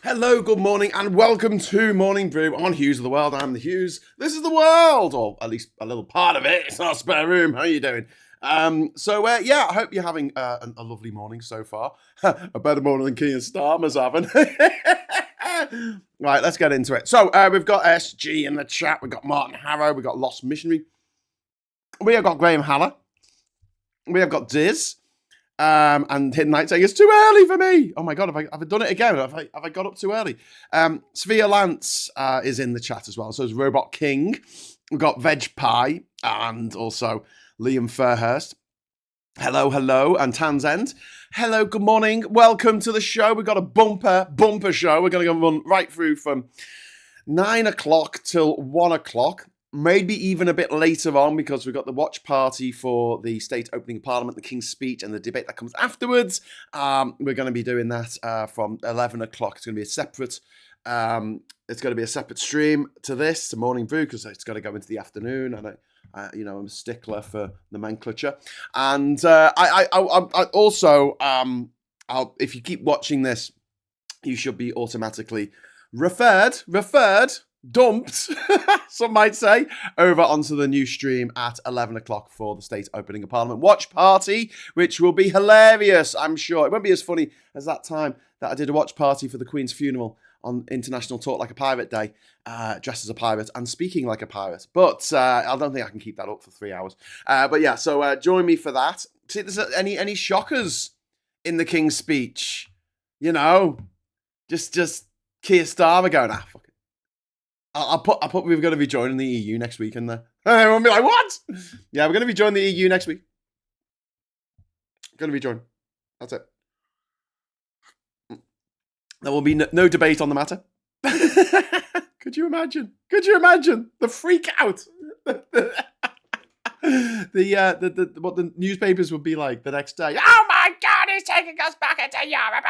Hello, good morning, and welcome to Morning Brew on Hughes of the World. I'm the Hughes. This is the world, or at least a little part of it. It's our spare room. How are you doing? I hope you're having a lovely morning so far. A better morning than Keir Starmer's having. Right, let's get into it. So we've got SG in the chat. We've got Martin Harrow. We've got Lost Missionary. We have got Graham Haller. We have got Diz. And Hidden Knight saying it's too early for me. Oh my god, have I done it again? Have I got up too early? Sophia Lance is in the chat as well. So is Robot King. We've got Veg Pie and also Liam Fairhurst. Hello, and Tansend. Hello, good morning. Welcome to the show. We've got a bumper show. We're going to go run right through from 9 o'clock till 1 o'clock. Maybe even a bit later on, because we've got the watch party for the state opening of Parliament, the King's Speech, and the debate that comes afterwards. We're going to be doing that from 11 o'clock. It's going to be a separate. It's going to be a separate stream to this, to Morning Brew, because it's got to go into the afternoon, and I'm a stickler for nomenclature. And I also, if you keep watching this, you should be automatically dumped, some might say, over onto the new stream at 11 o'clock for the state opening of Parliament watch party, which will be hilarious, I'm sure. It won't be as funny as that time that I did a watch party for the Queen's funeral on International Talk Like a Pirate Day, dressed as a pirate and speaking like a pirate. But I don't think I can keep that up for 3 hours. So join me for that. See if there's any shockers in the King's Speech. You know, just Keir Starmer going, fuck it. I'll put we're going to be joining the EU next week, and everyone will be like, what? Yeah, we're going to be joining the EU next week. Going to be joined. That's it. There will be no debate on the matter. Could you imagine? The freak out? What the newspapers would be like the next day. Oh my God, he's taking us back into Europe.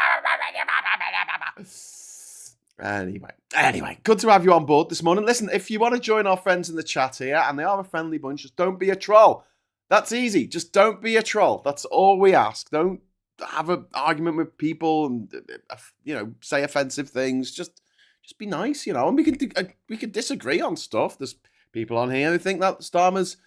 Anyway, good to have you on board this morning. Listen, if you want to join our friends in the chat here, and they are a friendly bunch, just don't be a troll. That's easy. Just don't be a troll. That's all we ask. Don't have an argument with people and say offensive things. Just be nice, and we can disagree on stuff. There's people on here who think that Starmer's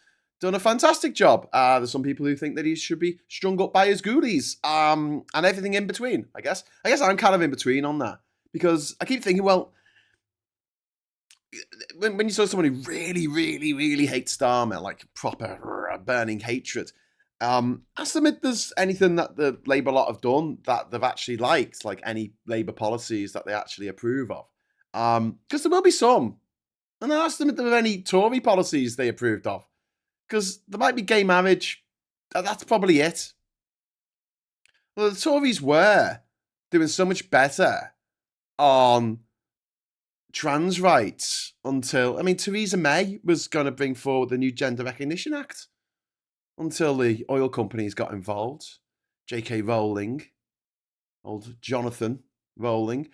done a fantastic job. There's some people who think that he should be strung up by his ghoulies, and everything in between. I guess I'm kind of in between on that, because I keep thinking, well, when you saw someone who really, really, really hates Starmer, like proper burning hatred, ask them if there's anything that the Labour lot have done that they've actually liked, like any Labour policies that they actually approve of. Because there will be some. And then ask them if there are any Tory policies they approved of. Because there might be gay marriage. That's probably it. Well, the Tories were doing so much better on trans rights until, Theresa May was going to bring forward the new Gender Recognition Act until the oil companies got involved. J.K. Rowling, old Jonathan Rowling,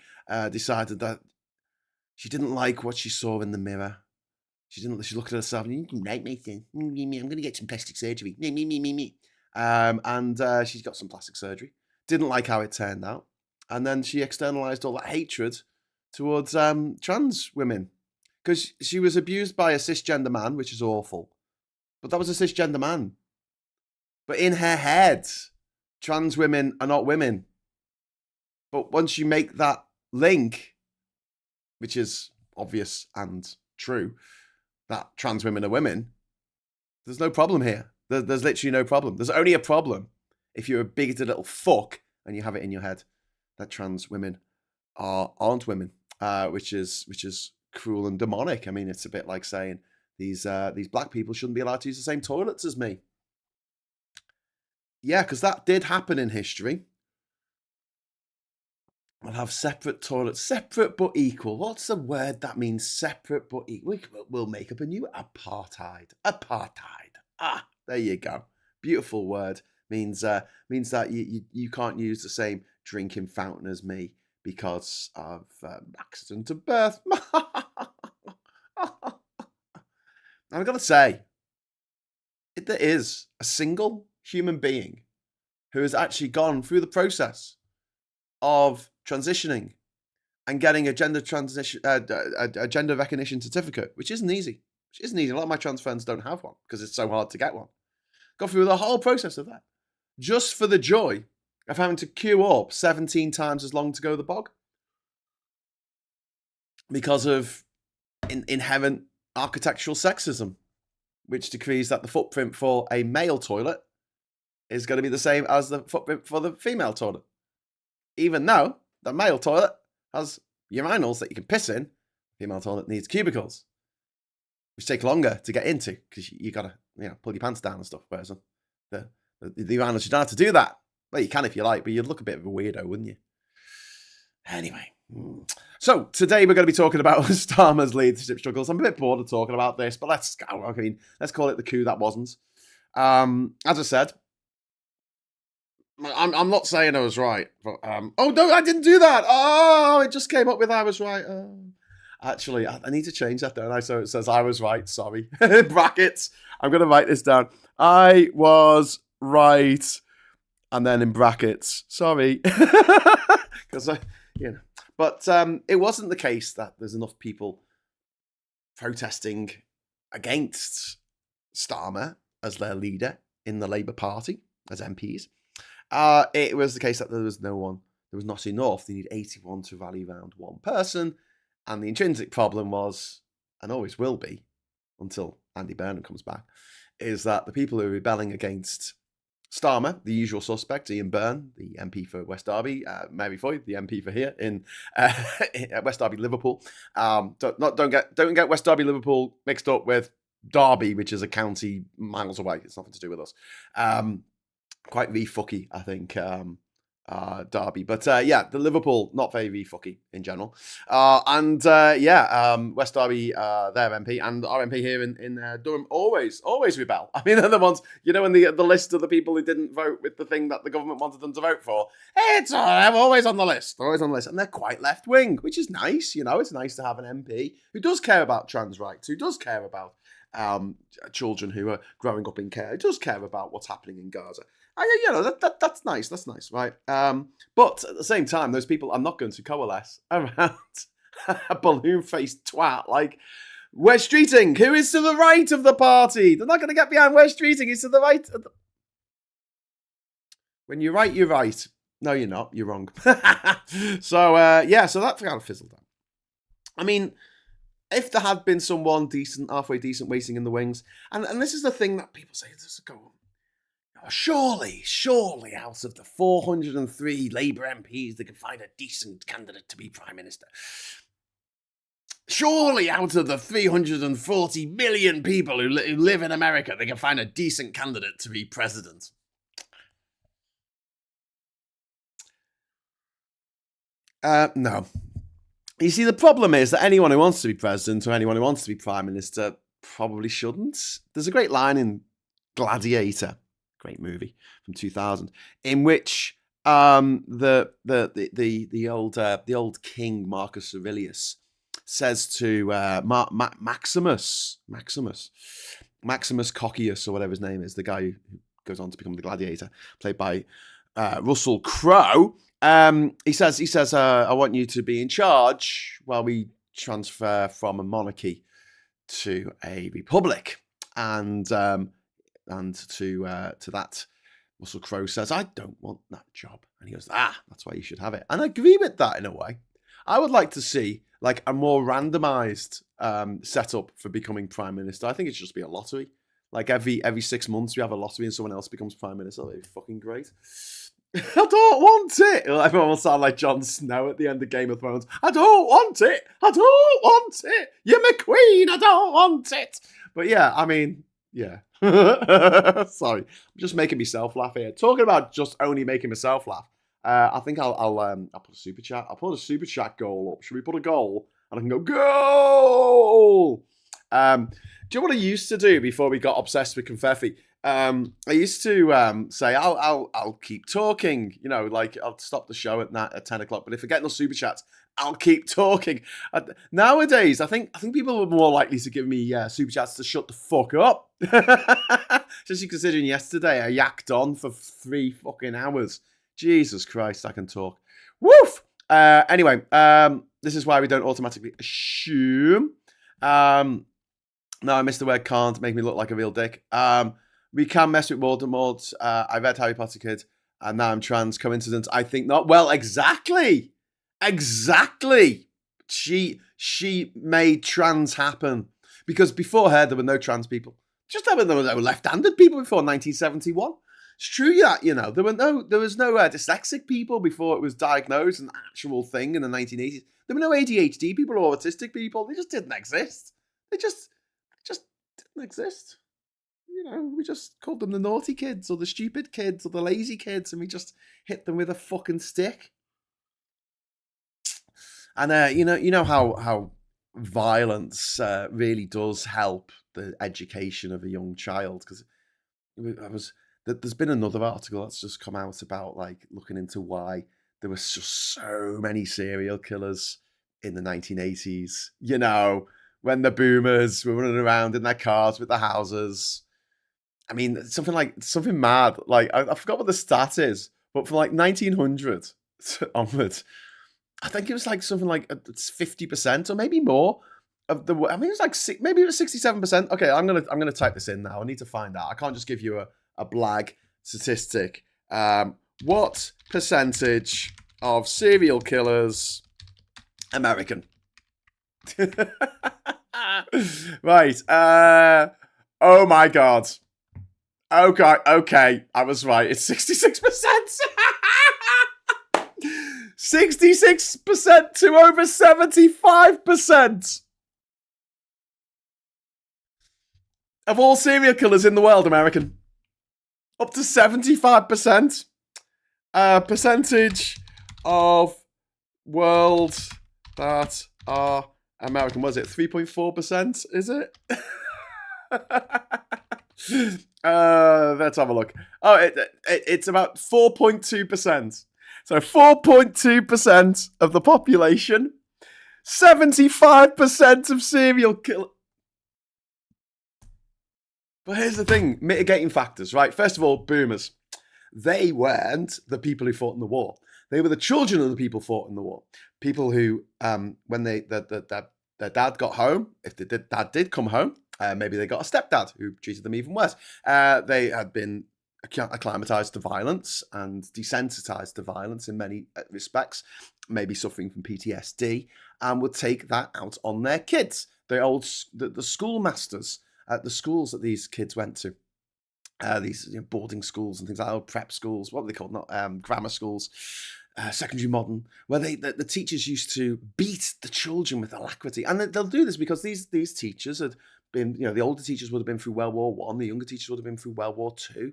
decided that she didn't like what she saw in the mirror. She looked at herself and, right, Mason, I'm going to get some plastic surgery. And she's got some plastic surgery. Didn't like how it turned out. And then she externalized all that hatred towards trans women, because she was abused by a cisgender man, which is awful. But that was a cisgender man. But in her head, trans women are not women. But once you make that link, which is obvious and true, that trans women are women, there's no problem here. There's literally no problem. There's only a problem if you're a bigoted little fuck and you have it in your head that trans women aren't women, which is cruel and demonic. It's a bit like saying these black people shouldn't be allowed to use the same toilets as me. Yeah, because that did happen in history. We'll have separate toilets, separate but equal. What's the word that means, separate but equal? We'll make up a new apartheid. There you go. Beautiful word. Means that you can't use the same drinking fountain as me because of accident of birth. I've got to say, if there is a single human being who has actually gone through the process of transitioning and getting a gender transition, a gender recognition certificate, which isn't easy. A lot of my trans friends don't have one because it's so hard to get one. Go through the whole process of that just for the joy of having to queue up 17 times as long to go to the bog because of inherent architectural sexism, which decrees that the footprint for a male toilet is going to be the same as the footprint for the female toilet. Even though the male toilet has urinals that you can piss in, female toilet needs cubicles, which take longer to get into because you got to pull your pants down and stuff. Whereas the urinals, you don't have to do that. Well, you can if you like, but you'd look a bit of a weirdo, wouldn't you? Anyway, so today we're going to be talking about Starmer's leadership struggles. I'm a bit bored of talking about this, but let's call it the coup that wasn't. As I said, I'm not saying I was right, but oh no, I didn't do that. Oh, it just came up with I was right. Actually, I need to change that, don't I? So it says I was right. Sorry, brackets. I'm going to write this down. I was right, and then in brackets. Sorry, because But it wasn't the case that there's enough people protesting against Starmer as their leader in the Labour Party as MPs. It was the case that there was not enough. They need 81 to rally around one person. And the intrinsic problem was, and always will be, until Andy Burnham comes back, is that the people who are rebelling against Starmer, the usual suspect, Ian Byrne, the MP for West Derby, Mary Foy, the MP for here in West Derby, Liverpool. Don't get West Derby, Liverpool mixed up with Derby, which is a county miles away. It's nothing to do with us. Quite re-fucky, I think, Derby. But the Liverpool, not very re-fucky in general. West Derby, their MP, and our MP here in Durham always rebel. I mean, they're the ones, in the list of the people who didn't vote with the thing that the government wanted them to vote for. It's always on the list. They're always on the list. And they're quite left-wing, which is nice. It's nice to have an MP who does care about trans rights, who does care about children who are growing up in care, who does care about what's happening in Gaza. That's nice. That's nice, right? But at the same time, those people are not going to coalesce around a balloon-faced twat like Wes Streeting, who is to the right of the party. They're not going to get behind Wes Streeting. He's to the right. When you're right, you're right. No, you're not. You're wrong. So that kind of fizzled out. I mean, if there had been someone halfway decent waiting in the wings, and this is the thing that people say, surely, out of the 403 Labour MPs, they can find a decent candidate to be Prime Minister. Surely, out of the 340 million people who live in America, they can find a decent candidate to be President. No. You see, the problem is that anyone who wants to be President or anyone who wants to be Prime Minister probably shouldn't. There's a great line in Gladiator, great movie from 2000, in which the old king Marcus Aurelius says to Maximus Coccius, or whatever his name is, the guy who goes on to become the Gladiator, played by Russell Crowe. He says, I want you to be in charge while we transfer from a monarchy to a republic, and to that, Russell Crowe says, I don't want that job. And he goes, that's why you should have it. And I agree with that in a way. I would like to see like a more randomized setup for becoming Prime Minister. I think it should just be a lottery. Like every 6 months we have a lottery and someone else becomes Prime Minister. That'd be fucking great. I don't want it. Everyone will sound like Jon Snow at the end of Game of Thrones. I don't want it. I don't want it. You're my queen. I don't want it. But yeah, I mean, yeah. Sorry, I'm just making myself laugh here. Talking about just only making myself laugh. I think I'll put a super chat. I'll put a super chat goal up. Should we put a goal? And I can go goal. Do you know what I used to do before we got obsessed with confetti? I used to say I'll keep talking. Like I'll stop the show at 10 o'clock. But if I get no super chats, I'll keep talking. Nowadays, I think people are more likely to give me super chats to shut the fuck up. Just considering yesterday I yacked on for 3 fucking hours. Jesus Christ, I can talk. Woof! Anyway, This is why we don't automatically assume. No, I missed the word can't, make me look like a real dick. We can mess with Voldemort. I read Harry Potter Kid, and now I'm trans. Coincidence? I think not. Well, exactly. She made trans happen. Because before her, there were no trans people. Just there were no left-handed people before 1971. It's true, yeah. There was no dyslexic people before it was diagnosed an actual thing in the 1980s. There were no ADHD people or autistic people. They just didn't exist. They just didn't exist. We just called them the naughty kids or the stupid kids or the lazy kids, and we just hit them with a fucking stick. And you know how violence really does help the education of a young child, because there's been another article that's just come out about like looking into why there was just so many serial killers in the 1980s. When the boomers were running around in their cars with the houses. I mean, something mad. Like I forgot what the stat is, but from like 1900 onwards, I think it was like something like 50% or maybe more of the. I mean, it was like maybe it was 67%. Okay, I'm gonna type this in now. I need to find out. I can't just give you a blag statistic. What percentage of serial killers American? Right. Oh my God. Okay. I was right. It's 66%. 66% to over 75% of all serial killers in the world, American. Up to 75% percentage of world that are American. Was it 3.4%? Is it? Let's have a look. Oh, it's about 4.2%. So 4.2% of the population, 75% of serial killers. But here's the thing, mitigating factors, right? First of all, boomers. They weren't the people who fought in the war. They were the children of the people who fought in the war. People who, when their dad got home, if their dad did come home, maybe they got a stepdad who treated them even worse. They had been acclimatized to violence and desensitized to violence in many respects, maybe suffering from PTSD, and would take that out on their kids. The schoolmasters at the schools that these kids went to, these boarding schools and things like that, prep schools, what were they called? Not grammar schools, secondary modern, where the teachers used to beat the children with alacrity. And they'll do this because these teachers had been, the older teachers would have been through World War One, the younger teachers would have been through World War Two.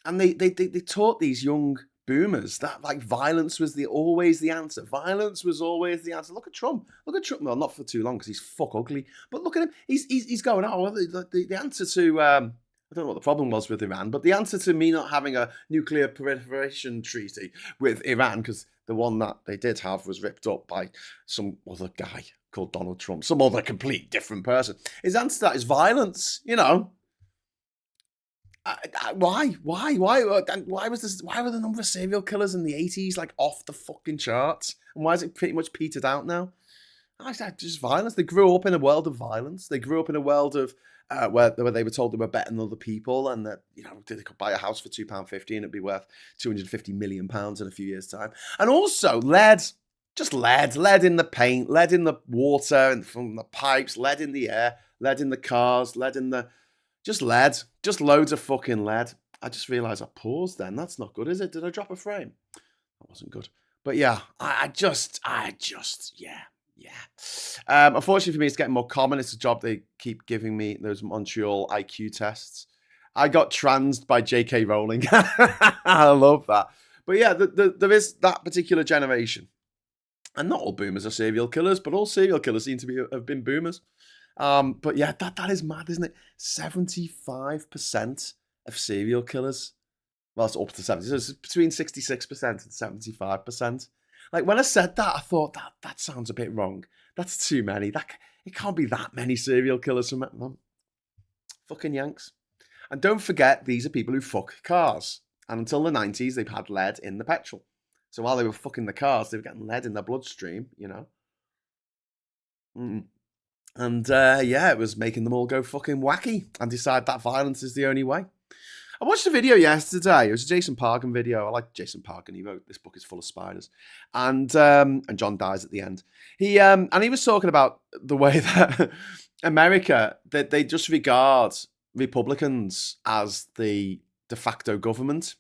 And they taught these young boomers that like violence was always the answer. Violence was always the answer. Look at Trump. Well, not for too long because he's fuck ugly. But look at him. He's going, the answer to I don't know what the problem was with Iran, but the answer to me not having a nuclear proliferation treaty with Iran, because the one that they did have was ripped up by some other guy called Donald Trump, some other complete different person. His answer to that is violence. Why were the number of serial killers in the 80s like off the fucking charts, and why is it pretty much petered out now? Just violence. They grew up in a world of violence. They grew up in a world of where they were told they were better than other people, and that they could buy a house for £2.50 and it'd be worth £250 million in a few years' time. And also lead in the paint, lead in the water and from the pipes, lead in the air, lead in the cars, lead in the lead, just loads of fucking lead. I just realised I paused then. That's not good, is it? Did I drop a frame? That wasn't good. But yeah, unfortunately for me, it's getting more common. It's a job they keep giving me, those Montreal IQ tests. I got transed by J.K. Rowling. I love that. But yeah, there is that particular generation. And not all boomers are serial killers, but all serial killers seem to have been boomers. But yeah, that is mad, isn't it? 75% of serial killers. Well, it's up to 70. So it's between 66% and 75%. Like when I said that, I thought that sounds a bit wrong. That's too many. It can't be that many serial killers from fucking Yanks. And don't forget, these are people who fuck cars. And until the 90s, they've had lead in the petrol. So while they were fucking the cars, they were getting lead in their bloodstream, Mm. And yeah, it was making them all go fucking wacky and decide that violence is the only way. I watched a video yesterday. It was a Jason Parkin video. I like Jason Parkin. He wrote "This Book Is Full of Spiders," and John dies at the end. He was talking about the way that America, that they just regard Republicans as the de facto government,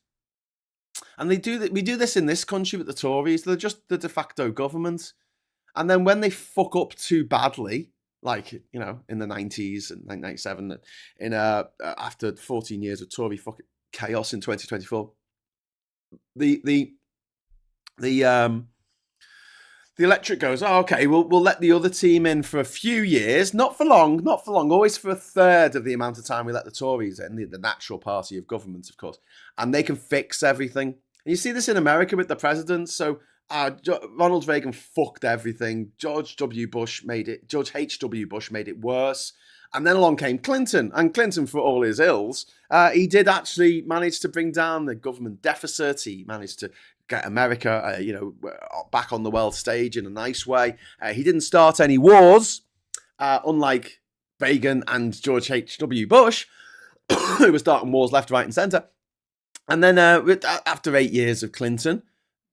and we do this in this country with the Tories. They're just the de facto government, and then when they fuck up too badly, like, in the 90s and 1997, after 14 years of Tory fucking chaos in 2024, the electorate goes, oh, okay, we'll let the other team in for a few years, not for long, always for a third of the amount of time we let the Tories in, the natural party of government, of course, and they can fix everything. And you see this in America with the presidents. So Ronald Reagan fucked everything. George H.W. Bush made it worse. And then along came Clinton. And Clinton, for all his ills, he did actually manage to bring down the government deficit. He managed to get America, back on the world stage in a nice way. He didn't start any wars, unlike Reagan and George H.W. Bush, who were starting wars left, right, and centre. And then after 8 years of Clinton,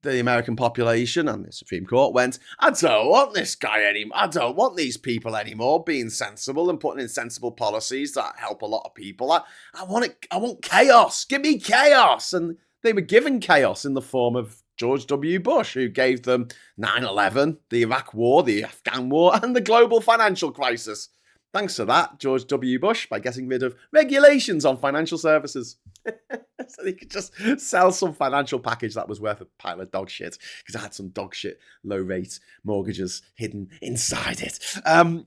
the American population and the Supreme Court went, I don't want this guy anymore. I don't want these people anymore being sensible and putting in sensible policies that help a lot of people. I want chaos. Give me chaos. And they were given chaos in the form of George W. Bush, who gave them 9/11, the Iraq War, the Afghan War, and the global financial crisis. Thanks to that, George W. Bush, by getting rid of regulations on financial services. So they could just sell some financial package that was worth a pile of dog shit, because it had some dog shit low rate mortgages hidden inside it.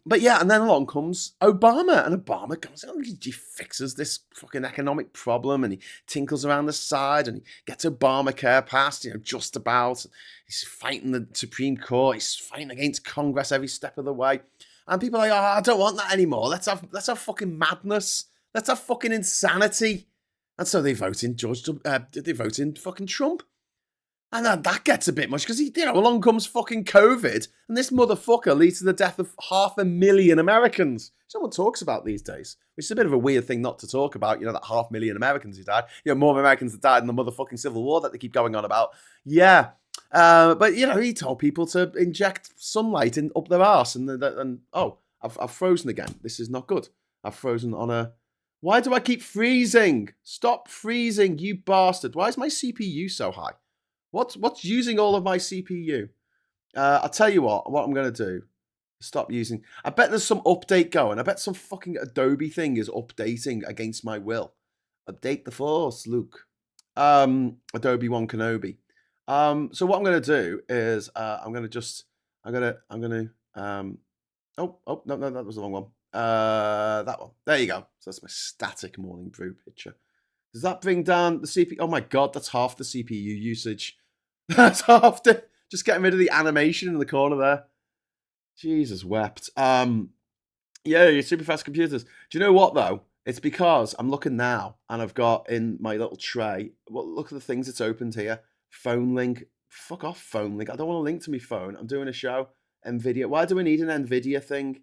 But yeah, and then along comes Obama, and Obama comes in, he fixes this fucking economic problem, and he tinkles around the side, and he gets Obamacare passed, just about. He's fighting the Supreme Court, he's fighting against Congress every step of the way. And people are like, oh, I don't want that anymore. Let's have fucking madness. Let's have fucking insanity. And so they vote in fucking Trump. And then that gets a bit much, because along comes fucking COVID, and this motherfucker leads to the death of 500,000 Americans. Someone talks about these days, which is a bit of a weird thing not to talk about, that 500,000 Americans who died. More Americans that died in the motherfucking Civil War that they keep going on about. Yeah. But he told people to inject sunlight up their arse, and I've frozen again. This is not good. I've frozen on a. Why do I keep freezing? Stop freezing, you bastard! Why is my CPU so high? What's using all of my CPU? I'll tell you what I'm gonna do. Stop using. I bet there's some update going. I bet some fucking Adobe thing is updating against my will. Update the force, Luke. Adobe One Kenobi. So what I'm going to do is oh no, that was the wrong one. That one. There you go. So that's my static morning brew picture. Does that bring down the CPU? Oh my God, that's half the CPU usage. That's half the, just getting rid of the animation in the corner there. Jesus wept. Yeah, your super fast computers. Do you know what though? It's because I'm looking now and I've got in my little tray. Well, look at the things it's opened here. Phone link. Fuck off, phone link. I don't want to link to my phone. I'm doing a show. NVIDIA. Why do we need an NVIDIA thing?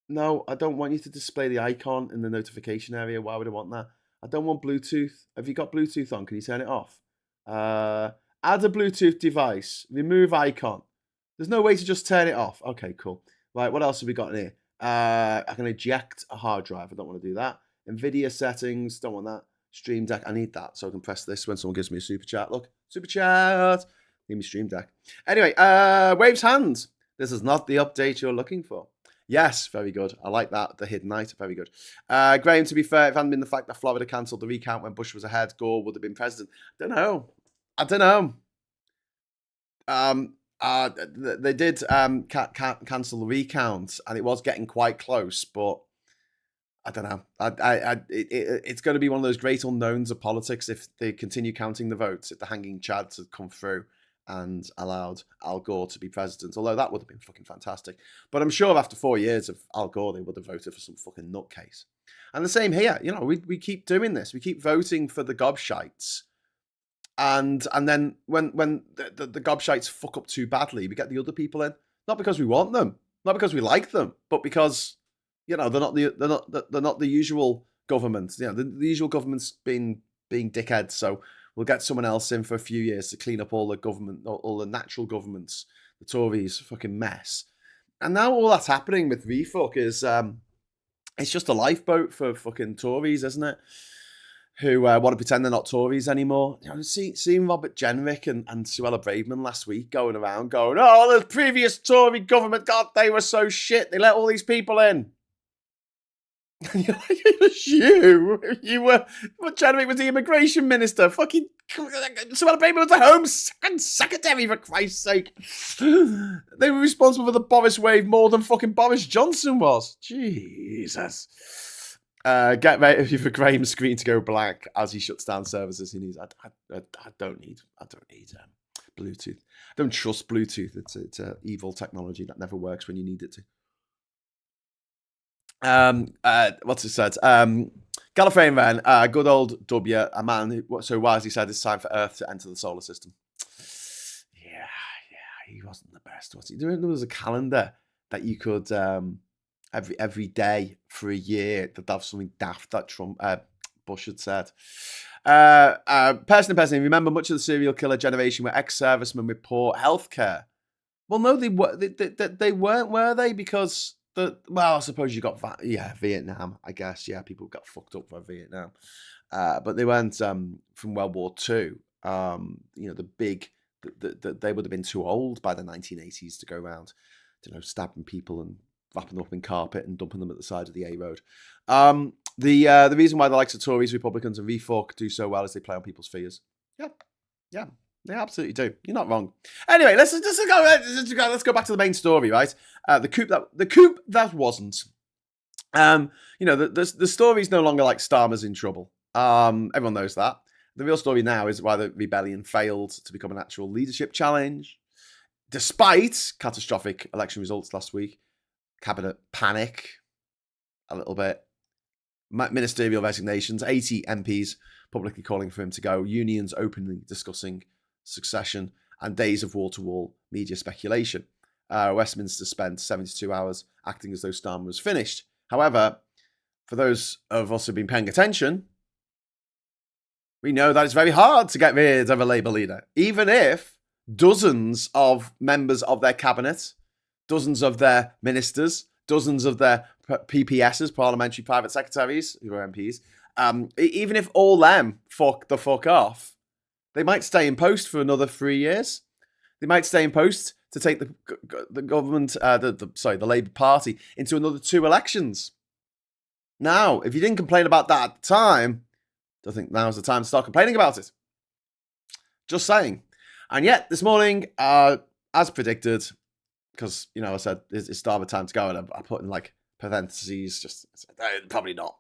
No, I don't want you to display the icon in the notification area. Why would I want that? I don't want Bluetooth. Have you got Bluetooth on? Can you turn it off? Add a Bluetooth device. Remove icon. There's no way to just turn it off. Okay, cool. Right, what else have we got in here? I can eject a hard drive. I don't want to do that. NVIDIA settings. Don't want that. Stream Deck. I need that so I can press this when someone gives me a super chat. Look, super chat. Give me Stream Deck. Anyway, waves hands. This is not the update you're looking for. Yes, very good. I like that. The hidden night, very good. Graham, to be fair, if it hadn't been the fact that Florida cancelled the recount when Bush was ahead, Gore would have been president. I don't know. They did cancel the recount, and it was getting quite close, but I don't know. It's going to be one of those great unknowns of politics if they continue counting the votes, if the hanging chads had come through and allowed Al Gore to be president, although that would have been fucking fantastic. But I'm sure after 4 years of Al Gore, they would have voted for some fucking nutcase. And the same here. We keep doing this. We keep voting for the gobshites. And then when the gobshites fuck up too badly, we get the other people in. Not because we want them. Not because we like them, but because, you know, they're not the usual government. You know, the usual government's being dickheads. So we'll get someone else in for a few years to clean up all the natural governments, the Tories' fucking mess. And now all that's happening with refuck is it's just a lifeboat for fucking Tories, isn't it? Who want to pretend they're not Tories anymore. You know, seeing Robert Jenrick and Suella Braverman last week going around going, oh, the previous Tory government, God, they were so shit. They let all these people in. And you're like, it was you. You were, Jenrick was the immigration minister. Fucking Suella Braverman was the Home Secretary, for Christ's sake. They were responsible for the Boris wave more than fucking Boris Johnson was. Jesus. Get ready for Graham's screen to go black as he shuts down services he needs. I don't need Bluetooth. I don't trust Bluetooth. It's an evil technology that never works when you need it to. What's it said? Gallifreyan Wren, good old W, a man who so wisely said it's time for Earth to enter the solar system. Yeah, he wasn't the best, was he? There was a calendar that you could every day for a year that have something daft that Bush had said. Person, remember much of the serial killer generation were ex-servicemen with poor healthcare? Well, no, they weren't, were they? Because I suppose you got Vietnam, I guess. Yeah, people got fucked up for Vietnam, but they weren't from World War II. You know, they would have been too old by the 1980s to go around, you know, stabbing people and wrapping them up in carpet and dumping them at the side of the A road. The reason why the likes of Tories, Republicans, and Refuck do so well is they play on people's fears. Yeah, they absolutely do. You're not wrong. Anyway, let's go back to the main story, right? The coup that wasn't. You know, the story's no longer like Starmer's in trouble. Everyone knows that. The real story now is why the rebellion failed to become an actual leadership challenge, despite catastrophic election results last week. Cabinet panic, a little bit. Ministerial resignations, 80 MPs publicly calling for him to go, unions openly discussing succession, and days of wall-to-wall media speculation. Westminster spent 72 hours acting as though Starmer was finished. However, for those of us who've been paying attention, we know that it's very hard to get rid of a Labour leader, even if dozens of members of their cabinet, dozens of their ministers, dozens of their PPSs, parliamentary private secretaries, who are MPs, even if all them fuck the fuck off, they might stay in post for another 3 years. They might stay in post to take the government, the Labour Party into another 2 elections. Now, if you didn't complain about that at the time, I think now's the time to start complaining about it. Just saying. And yet, this morning, as predicted, because, you know, I said, it's Starmer time to go, and I put in, like, parentheses, probably not.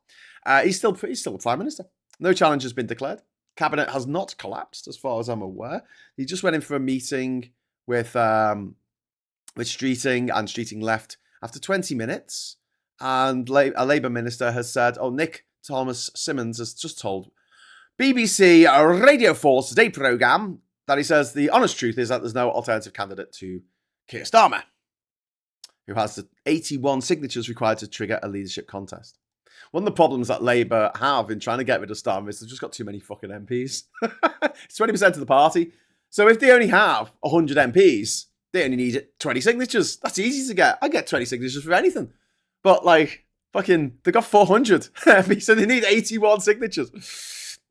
He's still a Prime Minister. No challenge has been declared. Cabinet has not collapsed, as far as I'm aware. He just went in for a meeting with Streeting, and Streeting left after 20 minutes. And a Labour minister has said, Nick Thomas Simmons has just told BBC Radio 4's Today programme that he says the honest truth is that there's no alternative candidate to Keir Starmer, who has the 81 signatures required to trigger a leadership contest. One of the problems that Labour have in trying to get rid of Starmer is they've just got too many fucking MPs. It's 20% of the party. So if they only have 100 MPs, they only need 20 signatures. That's easy to get. I get 20 signatures for anything. But, like, fucking, they've got 400 MPs, so they need 81 signatures.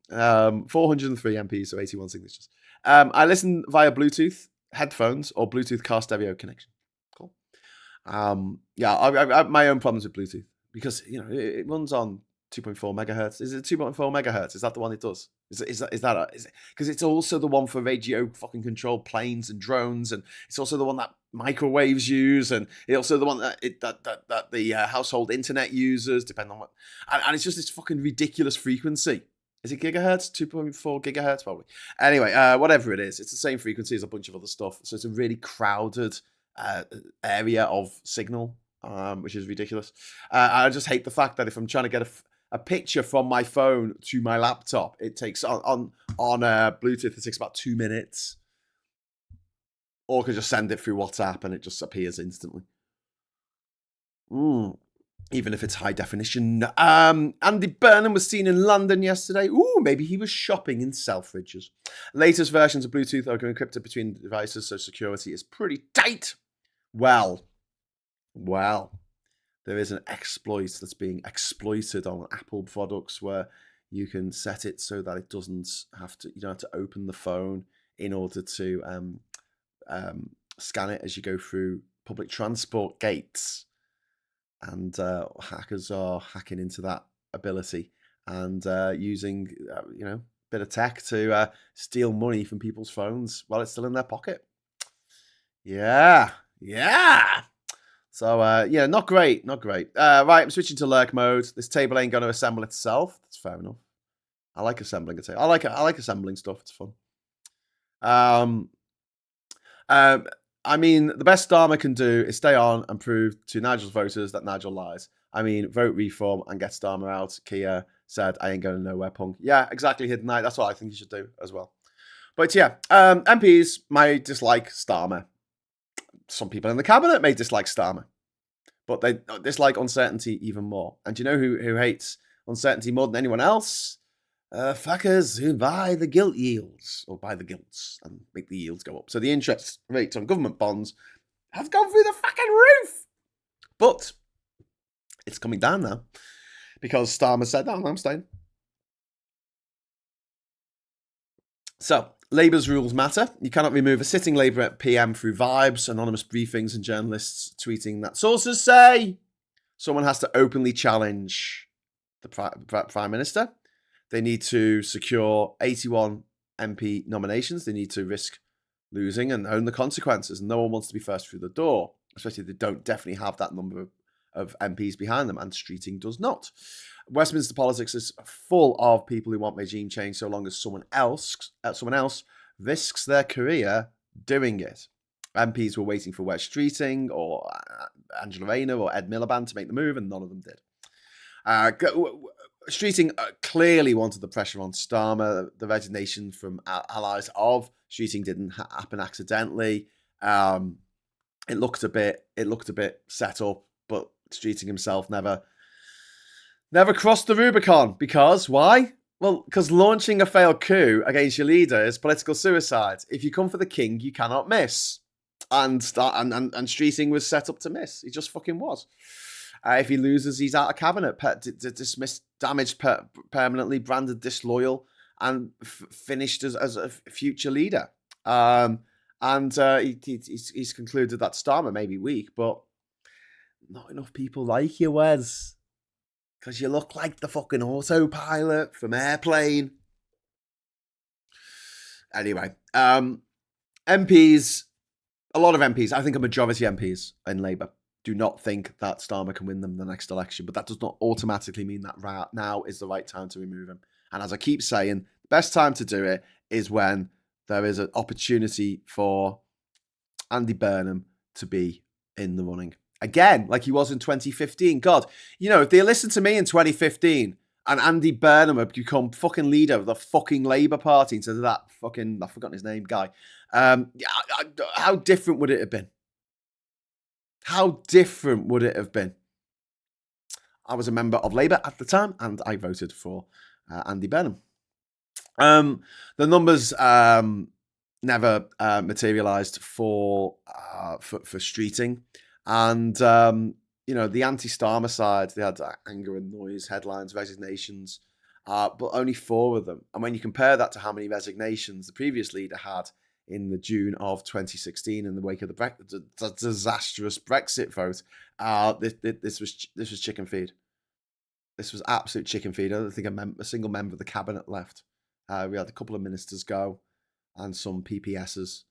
403 MPs, so 81 signatures. I listen via Bluetooth headphones or Bluetooth car stereo connection. Cool. I have my own problems with Bluetooth because, you know, it runs on 2.4 megahertz. Is it 2.4 megahertz? Is that the one it does? Is that because it's also the one for radio fucking controlled planes and drones, and it's also the one that microwaves use, and it's also the one that the household internet users, depending on what, and it's just this fucking ridiculous frequency. Is it gigahertz? 2.4 gigahertz, probably. Anyway, whatever it is, it's the same frequency as a bunch of other stuff. So it's a really crowded area of signal, which is ridiculous. I just hate the fact that if I'm trying to get a picture from my phone to my laptop, it takes on Bluetooth, it takes about 2 minutes. Or I could just send it through WhatsApp and it just appears instantly. Even if it's high definition. Andy Burnham was seen in London yesterday. Ooh, maybe he was shopping in Selfridges. Latest versions of Bluetooth are encrypted between devices, so security is pretty tight. Well, there is an exploit that's being exploited on Apple products where you can set it so that it doesn't have to, you don't have to open the phone in order to scan it as you go through public transport gates. And hackers are hacking into that ability and using, a bit of tech to steal money from people's phones while it's still in their pocket. Yeah. So, not great. Right, I'm switching to lurk mode. This table ain't going to assemble itself. That's fair enough. I like assembling a table. I like assembling stuff. It's fun. I mean, the best Starmer can do is stay on and prove to Nigel's voters that Nigel lies. I mean, vote reform and get Starmer out. Kia said, I ain't going nowhere, punk. Yeah, exactly, Hidden Knight. That's what I think you should do as well. But yeah, MPs might dislike Starmer. Some people in the cabinet may dislike Starmer. But they dislike uncertainty even more. And do you know who hates uncertainty more than anyone else? Fuckers who buy the gilt yields, or buy the gilts and make the yields go up. So the interest rates on government bonds have gone through the fucking roof. But it's coming down now because Starmer said, "Oh, I'm staying." So Labour's rules matter. You cannot remove a sitting Labour PM through vibes, anonymous briefings, and journalists tweeting that sources say. Someone has to openly challenge the Prime Minister. They need to secure 81 MP nominations. They need to risk losing and own the consequences. And no one wants to be first through the door, especially if they don't definitely have that number of MPs behind them, and Streeting does not. Westminster politics is full of people who want regime change so long as someone else risks their career doing it. MPs were waiting for Wes Streeting or Angela Rayner or Ed Miliband to make the move, and none of them did. Streeting clearly wanted the pressure on Starmer. The resignation from allies of Streeting didn't happen accidentally. It looked a bit set up, but Streeting himself never crossed the Rubicon. Because why? Well, because launching a failed coup against your leader is political suicide. If you come for the king, you cannot miss. And Streeting was set up to miss. He just fucking was. If he loses, he's out of cabinet, dismissed, damaged, permanently branded disloyal, and finished as a future leader. He's concluded that Starmer may be weak, but not enough people like you, Wes. Because you look like the fucking autopilot from Airplane. Anyway, MPs, a lot of MPs, I think a majority of MPs in Labour do not think that Starmer can win them the next election, but that does not automatically mean that now is the right time to remove him. And as I keep saying, the best time to do it is when there is an opportunity for Andy Burnham to be in the running. Again, like he was in 2015. God, if they listened to me in 2015 and Andy Burnham had become fucking leader of the fucking Labour Party instead of that fucking, I've forgotten his name, guy, how different would it have been? How different would it have been? I was a member of Labour at the time, and I voted for Andy Burnham. The numbers never materialised for Streeting, and the anti-Starmer side, they had anger and noise headlines, resignations, but only 4 of them. And when you compare that to how many resignations the previous leader had in the June of 2016 in the wake of the disastrous Brexit vote, this was chicken feed. This was absolute chicken feed. I don't think a single member of the cabinet left. We had a couple of ministers go and some PPSs.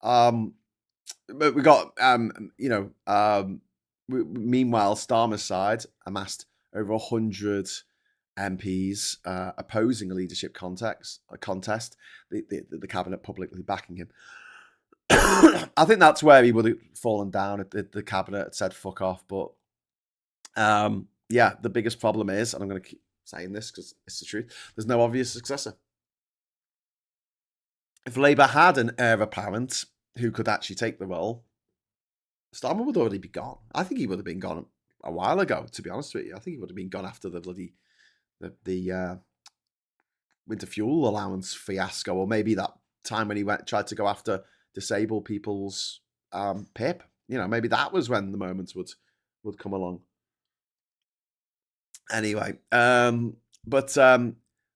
But we got, meanwhile, Starmer's side amassed over 100 MPs opposing a leadership contest, the cabinet publicly backing him. I think that's where he would have fallen down if the cabinet had said fuck off. But the biggest problem is, and I'm going to keep saying this because it's the truth, there's no obvious successor. If Labour had an heir apparent who could actually take the role, Starmer would already be gone. I think he would have been gone a while ago, to be honest with you. I think he would have been gone after the bloody the winter fuel allowance fiasco, or maybe that time when he tried to go after disabled people's PIP. Maybe that was when the moments would come along. Anyway, but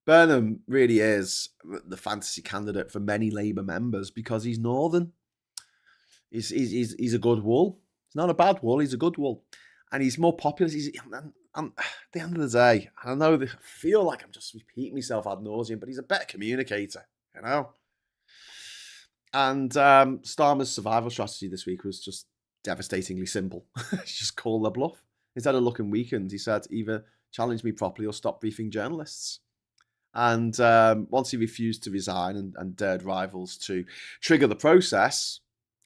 Burnham really is the fantasy candidate for many Labour members because he's northern. He's a good wool. He's not a bad wool. He's a good wool, and he's more popular. And at the end of the day, I know I feel like I'm just repeating myself ad nauseum, but he's a better communicator, And Starmer's survival strategy this week was just devastatingly simple. Just call their bluff. Instead of looking weakened, he said, either challenge me properly or stop briefing journalists. And once he refused to resign and dared rivals to trigger the process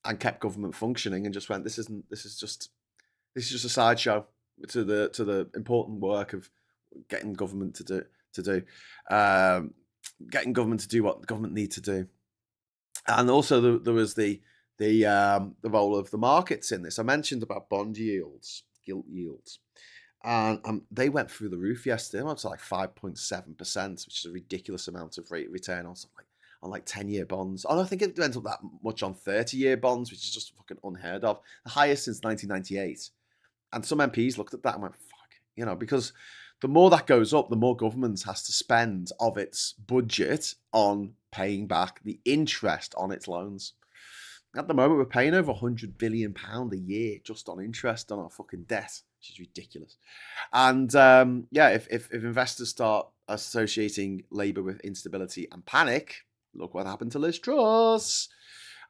and kept government functioning and just went, this is just a sideshow to the important work of getting government to do getting government to do what the government need to do. And also there was the role of the markets in this. I mentioned about bond yields, gilt yields. And they went through the roof yesterday. They went to like 5.7%, which is a ridiculous amount of rate of return on something like 10-year bonds. I don't think it went up that much on 30-year bonds, which is just fucking unheard of. The highest since 1998. And some MPs looked at that and went, fuck, because the more that goes up, the more government has to spend of its budget on paying back the interest on its loans. At the moment, we're paying over £100 billion a year just on interest on our fucking debt, which is ridiculous. And if investors start associating Labour with instability and panic, look what happened to Liz Truss.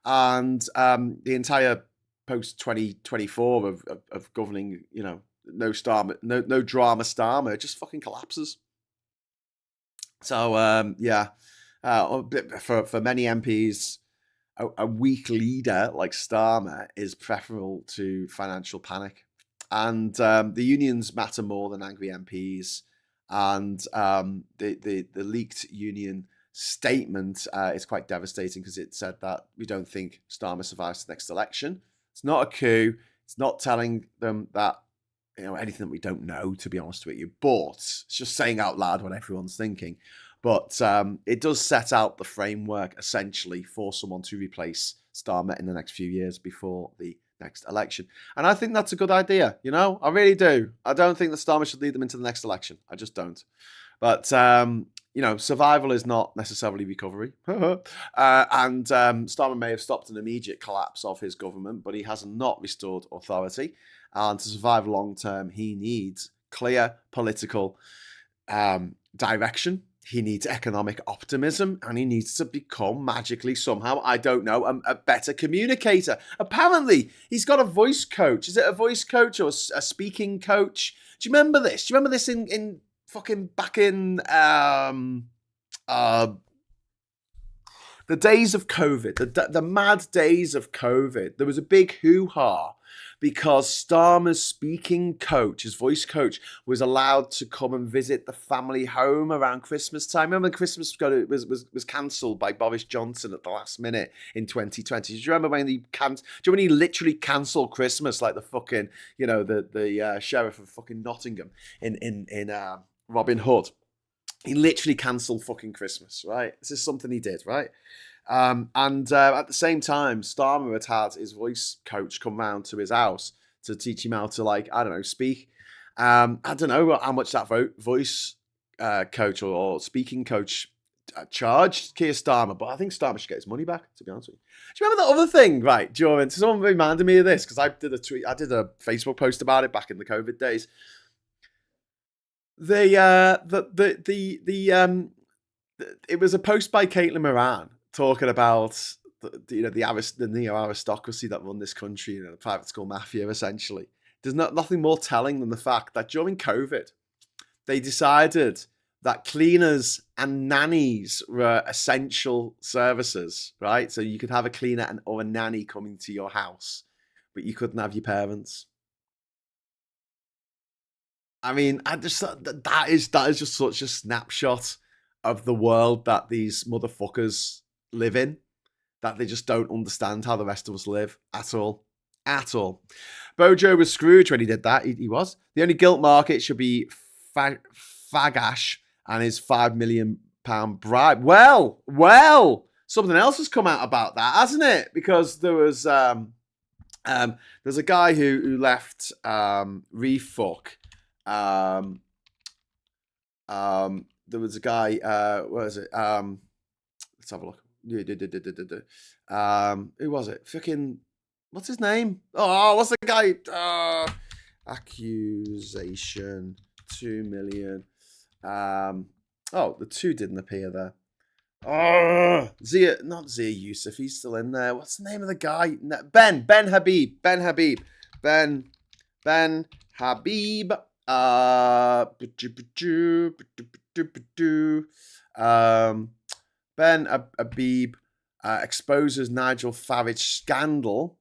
And the entire post-2024 of governing, no Starmer, no drama Starmer, just fucking collapses. So, for many MPs, a weak leader like Starmer is preferable to financial panic. And the unions matter more than angry MPs. And the leaked union statement is quite devastating because it said that we don't think Starmer survives the next election. It's not a coup. It's not telling them that, anything that we don't know, to be honest with you. But it's just saying out loud what everyone's thinking. But it does set out the framework, essentially, for someone to replace Starmer in the next few years before the next election. And I think that's a good idea, I really do. I don't think that Starmer should lead them into the next election. I just don't. But, survival is not necessarily recovery. And Starmer may have stopped an immediate collapse of his government, but he has not restored authority. And to survive long term, he needs clear political direction. He needs economic optimism, and he needs to become magically somehow, I don't know, a better communicator. Apparently, he's got a voice coach. Is it a voice coach or a speaking coach? Do you remember this? Do you remember this in fucking back in the days of COVID, the mad days of COVID? There was a big hoo-ha because Starmer's speaking coach, his voice coach, was allowed to come and visit the family home around Christmas time. Remember, Christmas was cancelled by Boris Johnson at the last minute in 2020. Do you remember when he literally cancelled Christmas, like the fucking, the sheriff of fucking Nottingham in Robin Hood? He literally cancelled fucking Christmas, right? This is something he did, right? And at the same time, Starmer had his voice coach come round to his house to teach him how to, speak. I don't know how much that voice coach or speaking coach charged Keir Starmer, but I think Starmer should get his money back, to be honest with you. Do you remember that other thing, right, Jordan? Someone reminded me of this, because I did a Facebook post about it back in the COVID days. It was a post by Caitlin Moran talking about the neo-aristocracy that run this country, the private school mafia, essentially. There's nothing more telling than the fact that during COVID, they decided that cleaners and nannies were essential services, right? So you could have a cleaner or a nanny coming to your house, but you couldn't have your parents. I mean, that is just such a snapshot of the world that these motherfuckers live in, that they just don't understand how the rest of us live at all. Bojo was Scrooge when he did that. He was. The only guilt market should be Fagash and his £5 million bribe. Well, something else has come out about that, hasn't it? Because there's a guy who left Refuck. There was a guy. What is it? Let's have a look. Who was it? Fucking. What's his name? Oh, what's the guy? Accusation 2 million. The 2 didn't appear there. Not Zia Yusuf. He's still in there. What's the name of the guy? Ben Habib. Ben Habib. Ben Habib. Ben Habib exposes Nigel Farage scandal.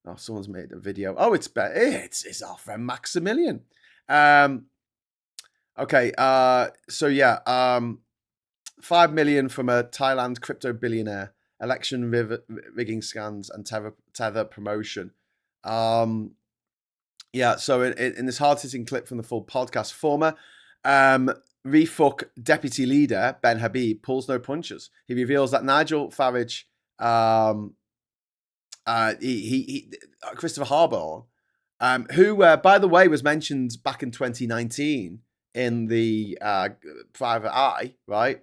Oh, someone's made a video. Oh, it's our friend Maximilian. Okay. So yeah. 5 million from a Thailand crypto billionaire, election rigging scans and tether promotion. Yeah, so in this hard-hitting clip from the full podcast, former Refuck deputy leader, Ben Habib, pulls no punches. He reveals that Nigel Farage, Christopher Harbour, who, by the way, was mentioned back in 2019 in the Private Eye, right?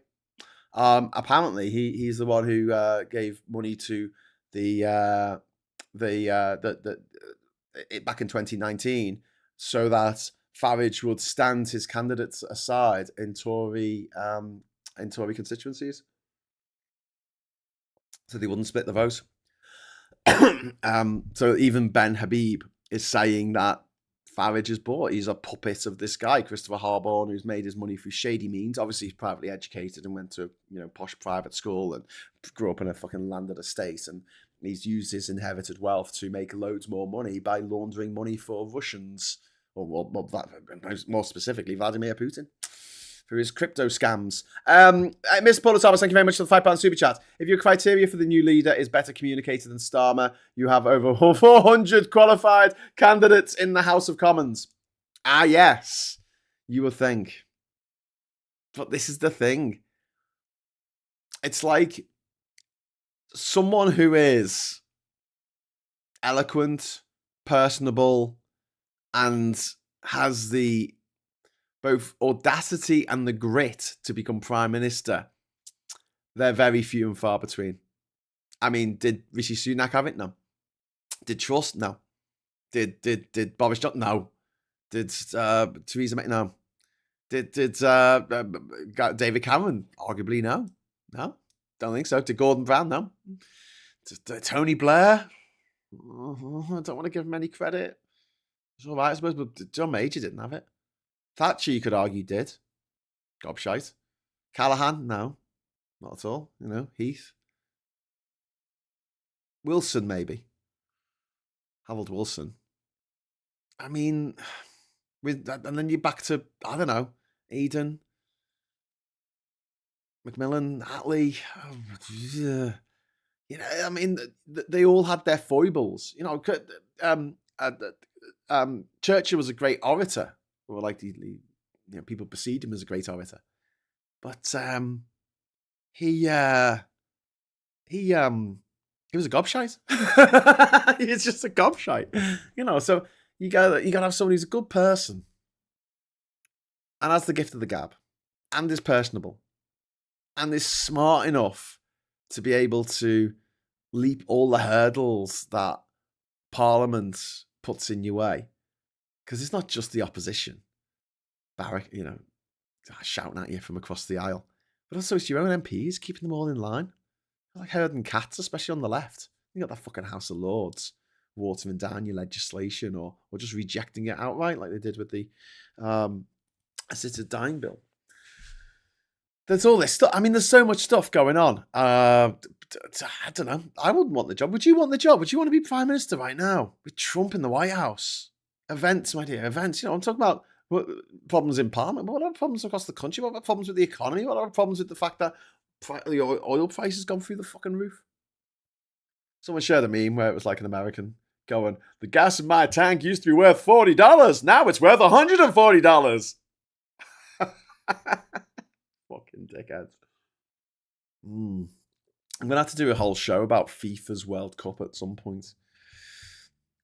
Apparently, he's the one who gave money to the back in 2019, so that Farage would stand his candidates aside in Tory constituencies, so they wouldn't split the vote. So even Ben Habib is saying that Farage is bought. He's a puppet of this guy, Christopher Harbour, who's made his money through shady means. Obviously, he's privately educated and went to posh private school and grew up in a fucking landed estate. And he's used his inherited wealth to make loads more money by laundering money for Russians, or more specifically, Vladimir Putin, for his crypto scams. Mr. Paul Thomas, thank you very much for the £5 super chat. If your criteria for the new leader is better communicated than Starmer, you have over 400 qualified candidates in the House of Commons. Ah, yes, you would think. But this is the thing. It's like someone who is eloquent, personable, and has the both audacity and the grit to become Prime Minister, they're very few and far between. I mean, did Rishi Sunak have it? No. Did Truss? No. Did Boris Johnson? No. Did Theresa May? No. Did David Cameron? Arguably, no. No, don't think so. Did Gordon Brown? No. Did Tony Blair? I don't want to give him any credit. It's all right, I suppose, but John Major didn't have it. Thatcher, you could argue, did. Gobshite. Callaghan, no. Not at all. Heath. Wilson, maybe. Harold Wilson. I mean, with that, and then you're back to, I don't know, Eden, Macmillan, Attlee. I mean, they all had their foibles. Churchill was a great orator. Or like people perceived him as a great orator, but he was a gobshite. He's just a gobshite, So you gotta have someone who's a good person and has the gift of the gab, and is personable, and is smart enough to be able to leap all the hurdles that Parliament puts in your way. Because it's not just the opposition, shouting at you from across the aisle, but also it's your own MPs, keeping them all in line. Like herding cats, especially on the left. You got that fucking House of Lords watering down your legislation or just rejecting it outright, like they did with the assisted dying bill. There's all this stuff. I mean, there's so much stuff going on. I don't know. I wouldn't want the job. Would you want the job? Would you want to be Prime Minister right now with Trump in the White House? Events, my dear, events. I'm talking about problems in Parliament, but what are problems across the country? What are problems with the economy? What are problems with the fact that the oil price has gone through the fucking roof? Someone shared a meme where it was like an American going, the gas in my tank used to be worth $40. Now it's worth $140. Fucking dickheads. I'm going to have to do a whole show about FIFA's World Cup at some point.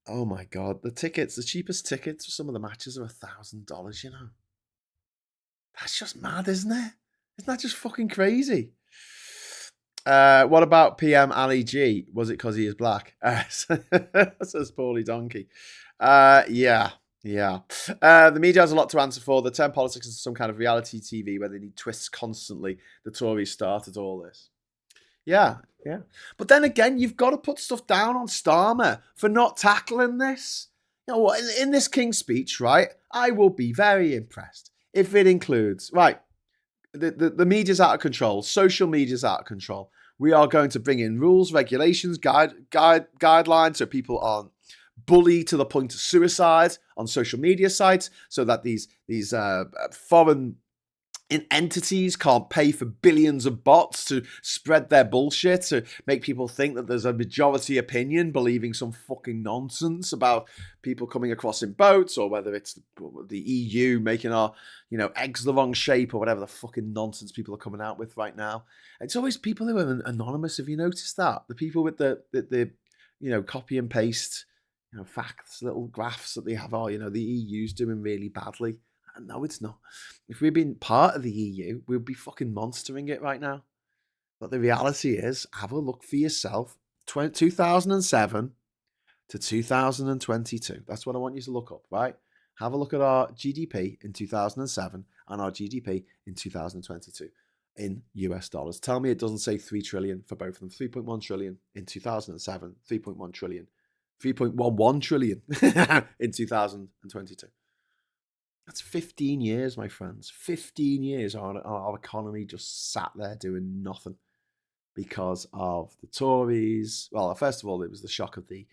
Oh my God. The cheapest tickets for some of the matches are $1,000, you know. That's just mad, isn't it? Isn't that just fucking crazy? What about PM Ali G? Was it because he is black? Says Paulie Donkey. Yeah. The media has a lot to answer for. They turn politics into some kind of reality TV where they need twists constantly. The Tories started all this. Yeah. But then again, you've got to put stuff down on Starmer for not tackling this. You know what? In this King's speech, right, I will be very impressed if it includes, right, the media's out of control. Social media's out of control. We are going to bring in rules, regulations, guidelines so people aren't bullied to the point of suicide on social media sites, so that these foreign entities can't pay for billions of bots to spread their bullshit, to make people think that there's a majority opinion believing some fucking nonsense about people coming across in boats, or whether it's the EU making our, eggs the wrong shape, or whatever the fucking nonsense people are coming out with right now. It's always people who are anonymous. Have you noticed that? The people with the copy and paste, facts, little graphs that they have, the EU's doing really badly. No, it's not. If we'd been part of the EU, we'd be fucking monstering it right now. But the reality is, have a look for yourself. 2007 to 2022. That's what I want you to look up, right? Have a look at our GDP in 2007 and our GDP in 2022 in US dollars. Tell me it doesn't say 3 trillion for both of them. 3.1 trillion in 2007, 3.1 trillion, 3.11 trillion in 2022. That's 15 years, my friends. 15 years our economy just sat there doing nothing because of the Tories. Well, first of all, it was the shock of the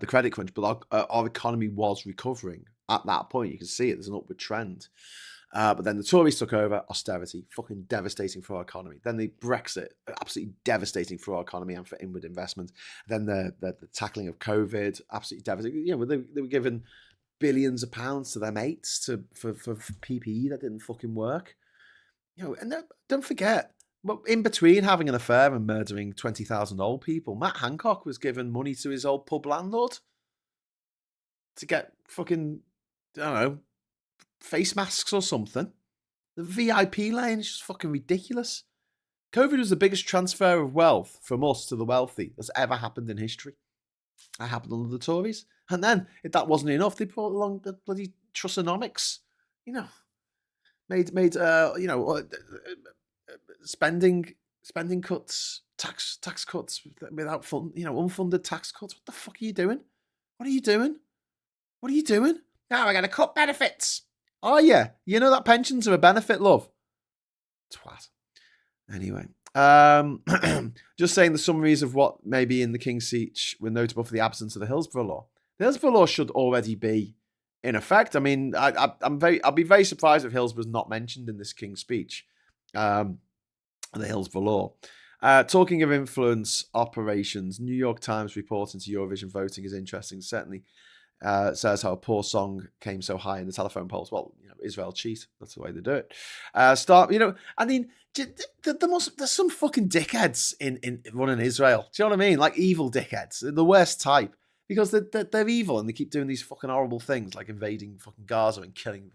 credit crunch, but our economy was recovering at that point. You can see it. There's an upward trend. But then the Tories took over, austerity, fucking devastating for our economy. Then the Brexit, absolutely devastating for our economy and for inward investment. Then the tackling of COVID, absolutely devastating. They were giving billions of pounds to their mates for PPE that didn't fucking work. And don't forget, in between having an affair and murdering 20,000 old people, Matt Hancock was giving money to his old pub landlord to get fucking, I don't know, face masks or something. The VIP lane is just fucking ridiculous. COVID was the biggest transfer of wealth from us to the wealthy that's ever happened in history. That happened under the Tories. And then, if that wasn't enough, they brought along the bloody Trussonomics. Made spending cuts, tax cuts without fund, unfunded tax cuts. What the fuck are you doing? What are you doing? Now I gotta cut benefits. Oh, yeah. That pensions are a benefit, love. Twat. Anyway. Just saying the summaries of what may be in the King's speech were notable for the absence of the Hillsborough Law. The Hillsborough Law should already be in effect. I mean, I'll be very surprised if Hillsborough's not mentioned in this King's speech. The Hillsborough Law. Talking of influence operations, New York Times report into Eurovision voting is interesting. Certainly says how a poor song came so high in the telephone polls. Well, Israel cheat. That's the way they do it. I mean, there's some fucking dickheads in running Israel. Do you know what I mean? Like evil dickheads, the worst type, because they're evil and they keep doing these fucking horrible things like invading fucking Gaza and killing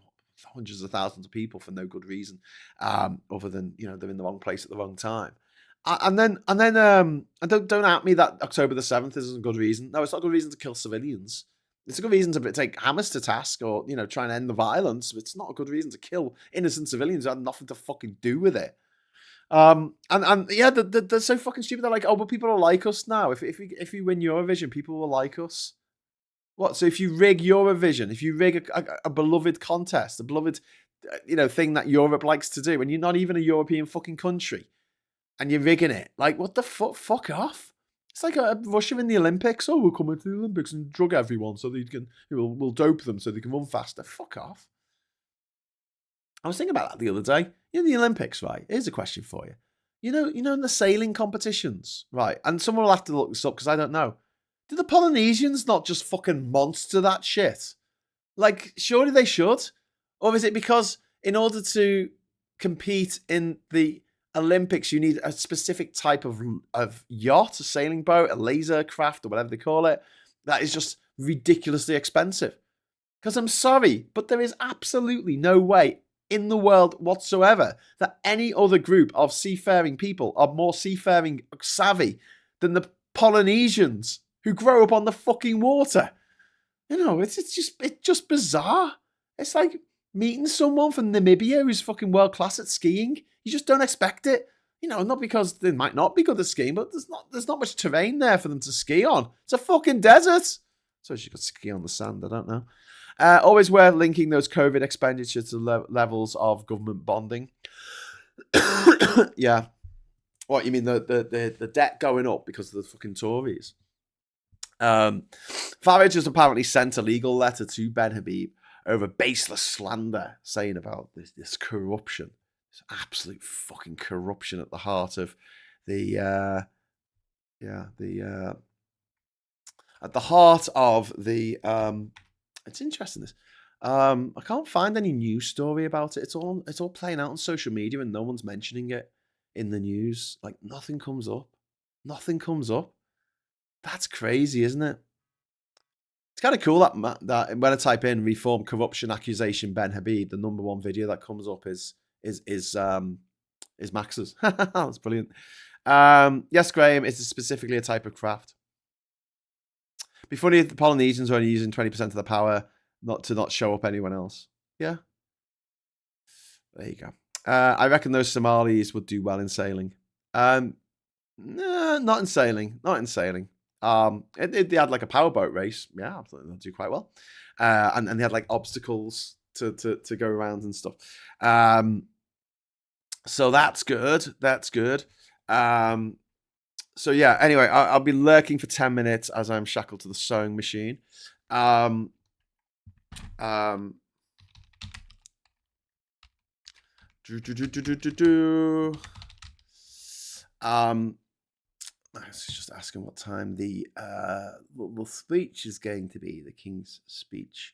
hundreds of thousands of people for no good reason, other than they're in the wrong place at the wrong time. And then don't at me that October the 7th isn't a good reason. No, it's not a good reason to kill civilians. It's a good reason to take Hamas to task or, try and end the violence. But it's not a good reason to kill innocent civilians who had nothing to fucking do with it. They're so fucking stupid. They're like, oh, but people are like us now. If we win Eurovision, people will like us. What? So if you rig Eurovision, if you rig a beloved contest, a beloved, thing that Europe likes to do, and you're not even a European fucking country, and you're rigging it, like, what the fuck? Fuck off. It's like Russia in the Olympics. Oh, we'll come into the Olympics and drug everyone so they can, we'll dope them so they can run faster. Fuck off. I was thinking about that the other day. The Olympics, right? Here's a question for you. in the sailing competitions, right? And someone will have to look this up because I don't know. Do the Polynesians not just fucking monster that shit? Like, surely they should. Or is it because in order to compete in the Olympics, you need a specific type of yacht, a sailing boat, a laser craft, or whatever they call it, that is just ridiculously expensive? Because I'm sorry, but there is absolutely no way in the world whatsoever that any other group of seafaring people are more seafaring savvy than the Polynesians who grow up on the fucking water. It's just bizarre. It's like meeting someone from Namibia who's fucking world class at skiing. You just don't expect it. Not because they might not be good at skiing, but there's not much terrain there for them to ski on. It's a fucking desert. So she could ski on the sand. I don't know. Always worth linking those COVID expenditures to levels of government bonding. Yeah. What, you mean the debt going up because of the fucking Tories? Farage has apparently sent a legal letter to Ben Habib over baseless slander, saying about this corruption, this absolute fucking corruption at the heart of at the heart of the. It's interesting. This I can't find any news story about it. It's all playing out on social media and no one's mentioning it in the news. Like nothing comes up. Nothing comes up. That's crazy, isn't it? It's kind of cool that when I type in reform corruption accusation Ben Habib, the number one video that comes up is Max's. That's brilliant. Yes, Graham, it's specifically a type of craft. Be funny if the Polynesians were only using 20% of the power not show up anyone else. Yeah. There you go. I reckon those Somalis would do well in sailing. Nah, not in sailing. Not in sailing. They had like a powerboat race. Yeah, absolutely, they'll do quite well. And they had like obstacles to go around and stuff. So that's good. That's good. So yeah, anyway, I'll be lurking for 10 minutes as I'm shackled to the sewing machine. I was just asking what time the speech is going to be, the King's speech.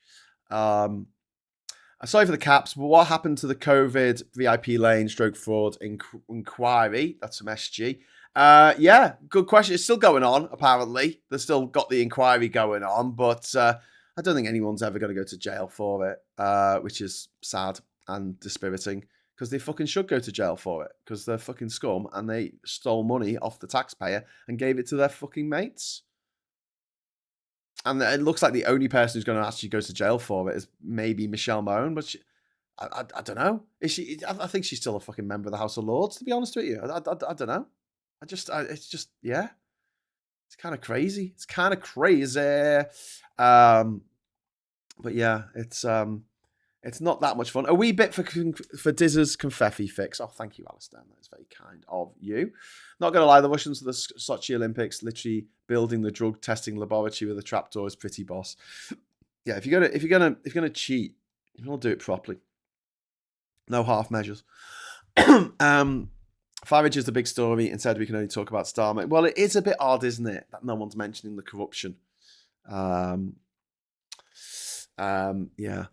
Sorry for the caps, but what happened to the COVID VIP lane stroke fraud inquiry? That's from SG. Yeah, good question. It's still going on, apparently. They've still got the inquiry going on, but I don't think anyone's ever going to go to jail for it, which is sad and dispiriting, because they fucking should go to jail for it, because they're fucking scum and they stole money off the taxpayer and gave it to their fucking mates. And it looks like the only person who's going to actually go to jail for it is maybe Michelle Mahone, but I don't know. Is she? I think she's still a fucking member of the House of Lords, to be honest with you. I don't know. It's just, yeah. It's kind of crazy. It's kind of crazy. But yeah, it's not that much fun. A wee bit for Dizz's confetti fix. Oh, thank you, Alistair. That's very kind of you. Not gonna lie, the Russians for the Sochi Olympics literally building the drug testing laboratory with a trapdoor is pretty boss. Yeah, if you're gonna cheat, you'll do it properly. No half measures. Farage is the big story. Instead, we can only talk about Starmer. Well, it is a bit odd, isn't it, that no one's mentioning the corruption. Yeah.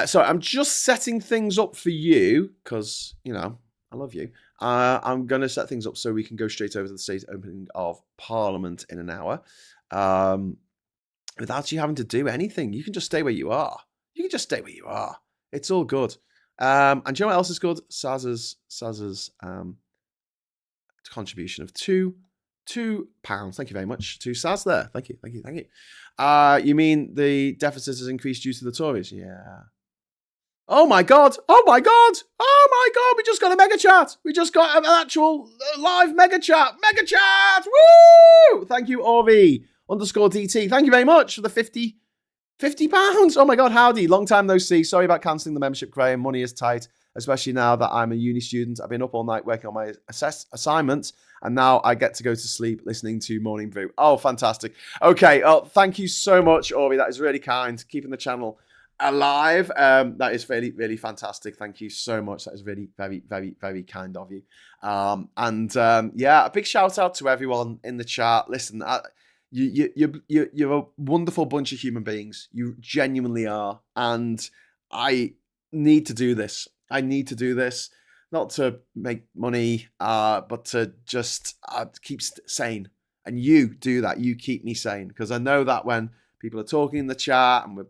So I'm just setting things up for you because, I love you. I'm going to set things up so we can go straight over to the state opening of Parliament in an hour without you having to do anything. You can just stay where you are. It's all good. And do you know what else is good? Saz's contribution of £2. Thank you very much to Saz there. Thank you. You mean the deficit has increased due to the Tories? Yeah. Oh my God. We just got a mega chat. We just got an actual live mega chat. Woo! Thank you, Ori_DT. Thank you very much for the £50. Oh my God, howdy. Long time no see. Sorry about cancelling the membership, Graham. Money is tight, especially now that I'm a uni student. I've been up all night working on my assignments, and now I get to go to sleep listening to Morning Brew. Oh, fantastic. Okay, thank you so much, Ori. That is really kind. Keeping the channel alive. That is really, really fantastic. Thank you so much. That is really very, very, very kind of you. Yeah, a big shout out to everyone in the chat. Listen, you're a wonderful bunch of human beings. You genuinely are, and I need to do this. I need to do this, not to make money, but to just keep sane. And you do that. You keep me sane, because I know that when people are talking in the chat, and we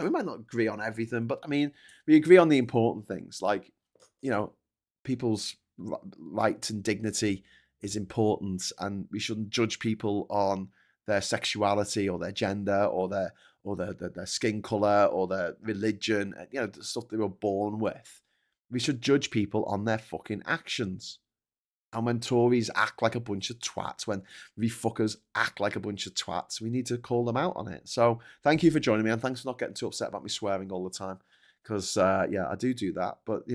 might not agree on everything, but I mean, we agree on the important things, like, people's rights and dignity is important, and we shouldn't judge people on their sexuality or their gender or their skin color or their religion, the stuff they were born with. We should judge people on their fucking actions. And when Tories act like a bunch of twats, when we fuckers act like a bunch of twats, we need to call them out on it. So thank you for joining me, and thanks for not getting too upset about me swearing all the time, because I do that. But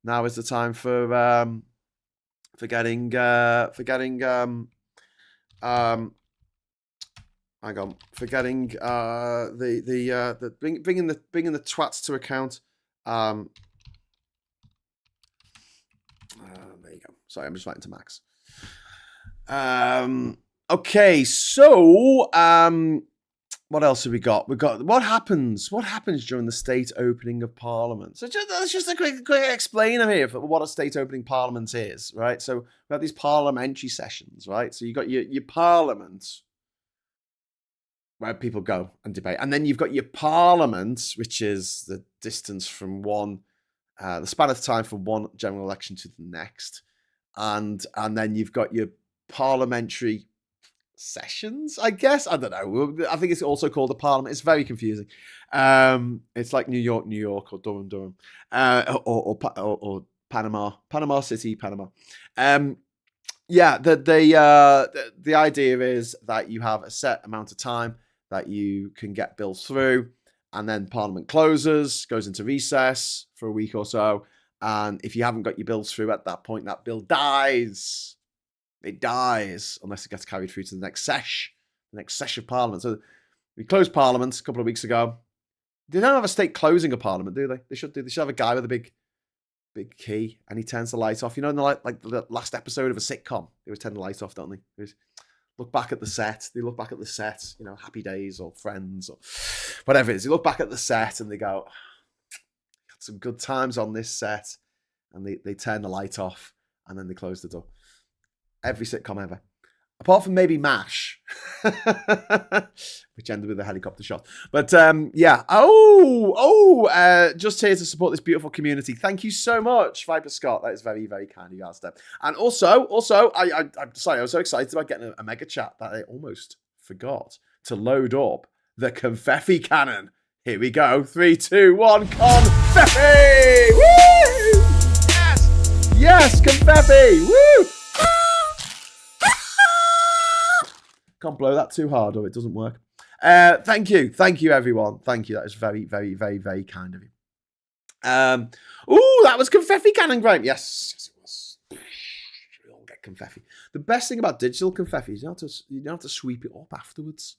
now is the time for getting the bringing the twats to account. There you go. Sorry, I'm just writing to Max. Okay, so what else have we got? We've got what happens during the state opening of Parliament. So let's just a quick explainer here for what a state opening Parliament is, right? So we have these parliamentary sessions, right? So you've got your Parliament, where people go and debate, and then you've got your Parliament, which is the distance from the span of time from one general election to the next, and then you've got your parliamentary sessions, I guess. I don't know. I think it's also called a parliament. It's very confusing. It's like New York, or Durham, or Panama City, Panama. Yeah, the idea is that you have a set amount of time that you can get bills through, and then Parliament closes, goes into recess for a week or so, and if you haven't got your bills through at that point, that bill dies. It dies unless it gets carried through to the next sesh of Parliament. So we closed Parliament a couple of weeks ago. They don't have a state closing a Parliament, do they? They should do. They should have a guy with a big key, and he turns the light off. In the last episode of a sitcom, they always turn the light off, don't they? They look back at the set. Happy Days or Friends or whatever it is. They look back at the set and they go, had some good times on this set, and they turn the light off and then they close the door. Every sitcom ever. Apart from maybe MASH, which ended with a helicopter shot. But yeah. Just here to support this beautiful community. Thank you so much, Viper Scott. That is very, very kind of you, Alistair. And also, I'm sorry, I was so excited about getting a mega chat that I almost forgot to load up the confetti cannon. Here we go. 3, 2, 1, confetti! Woo! Yes, confetti! Woo! Can't blow that too hard or it doesn't work. Thank you everyone. Thank you. That is very, very, very, very kind of you. That was confetti cannon grime. Yes, it was. We all get confetti. The best thing about digital confetti is you don't have to sweep it up afterwards.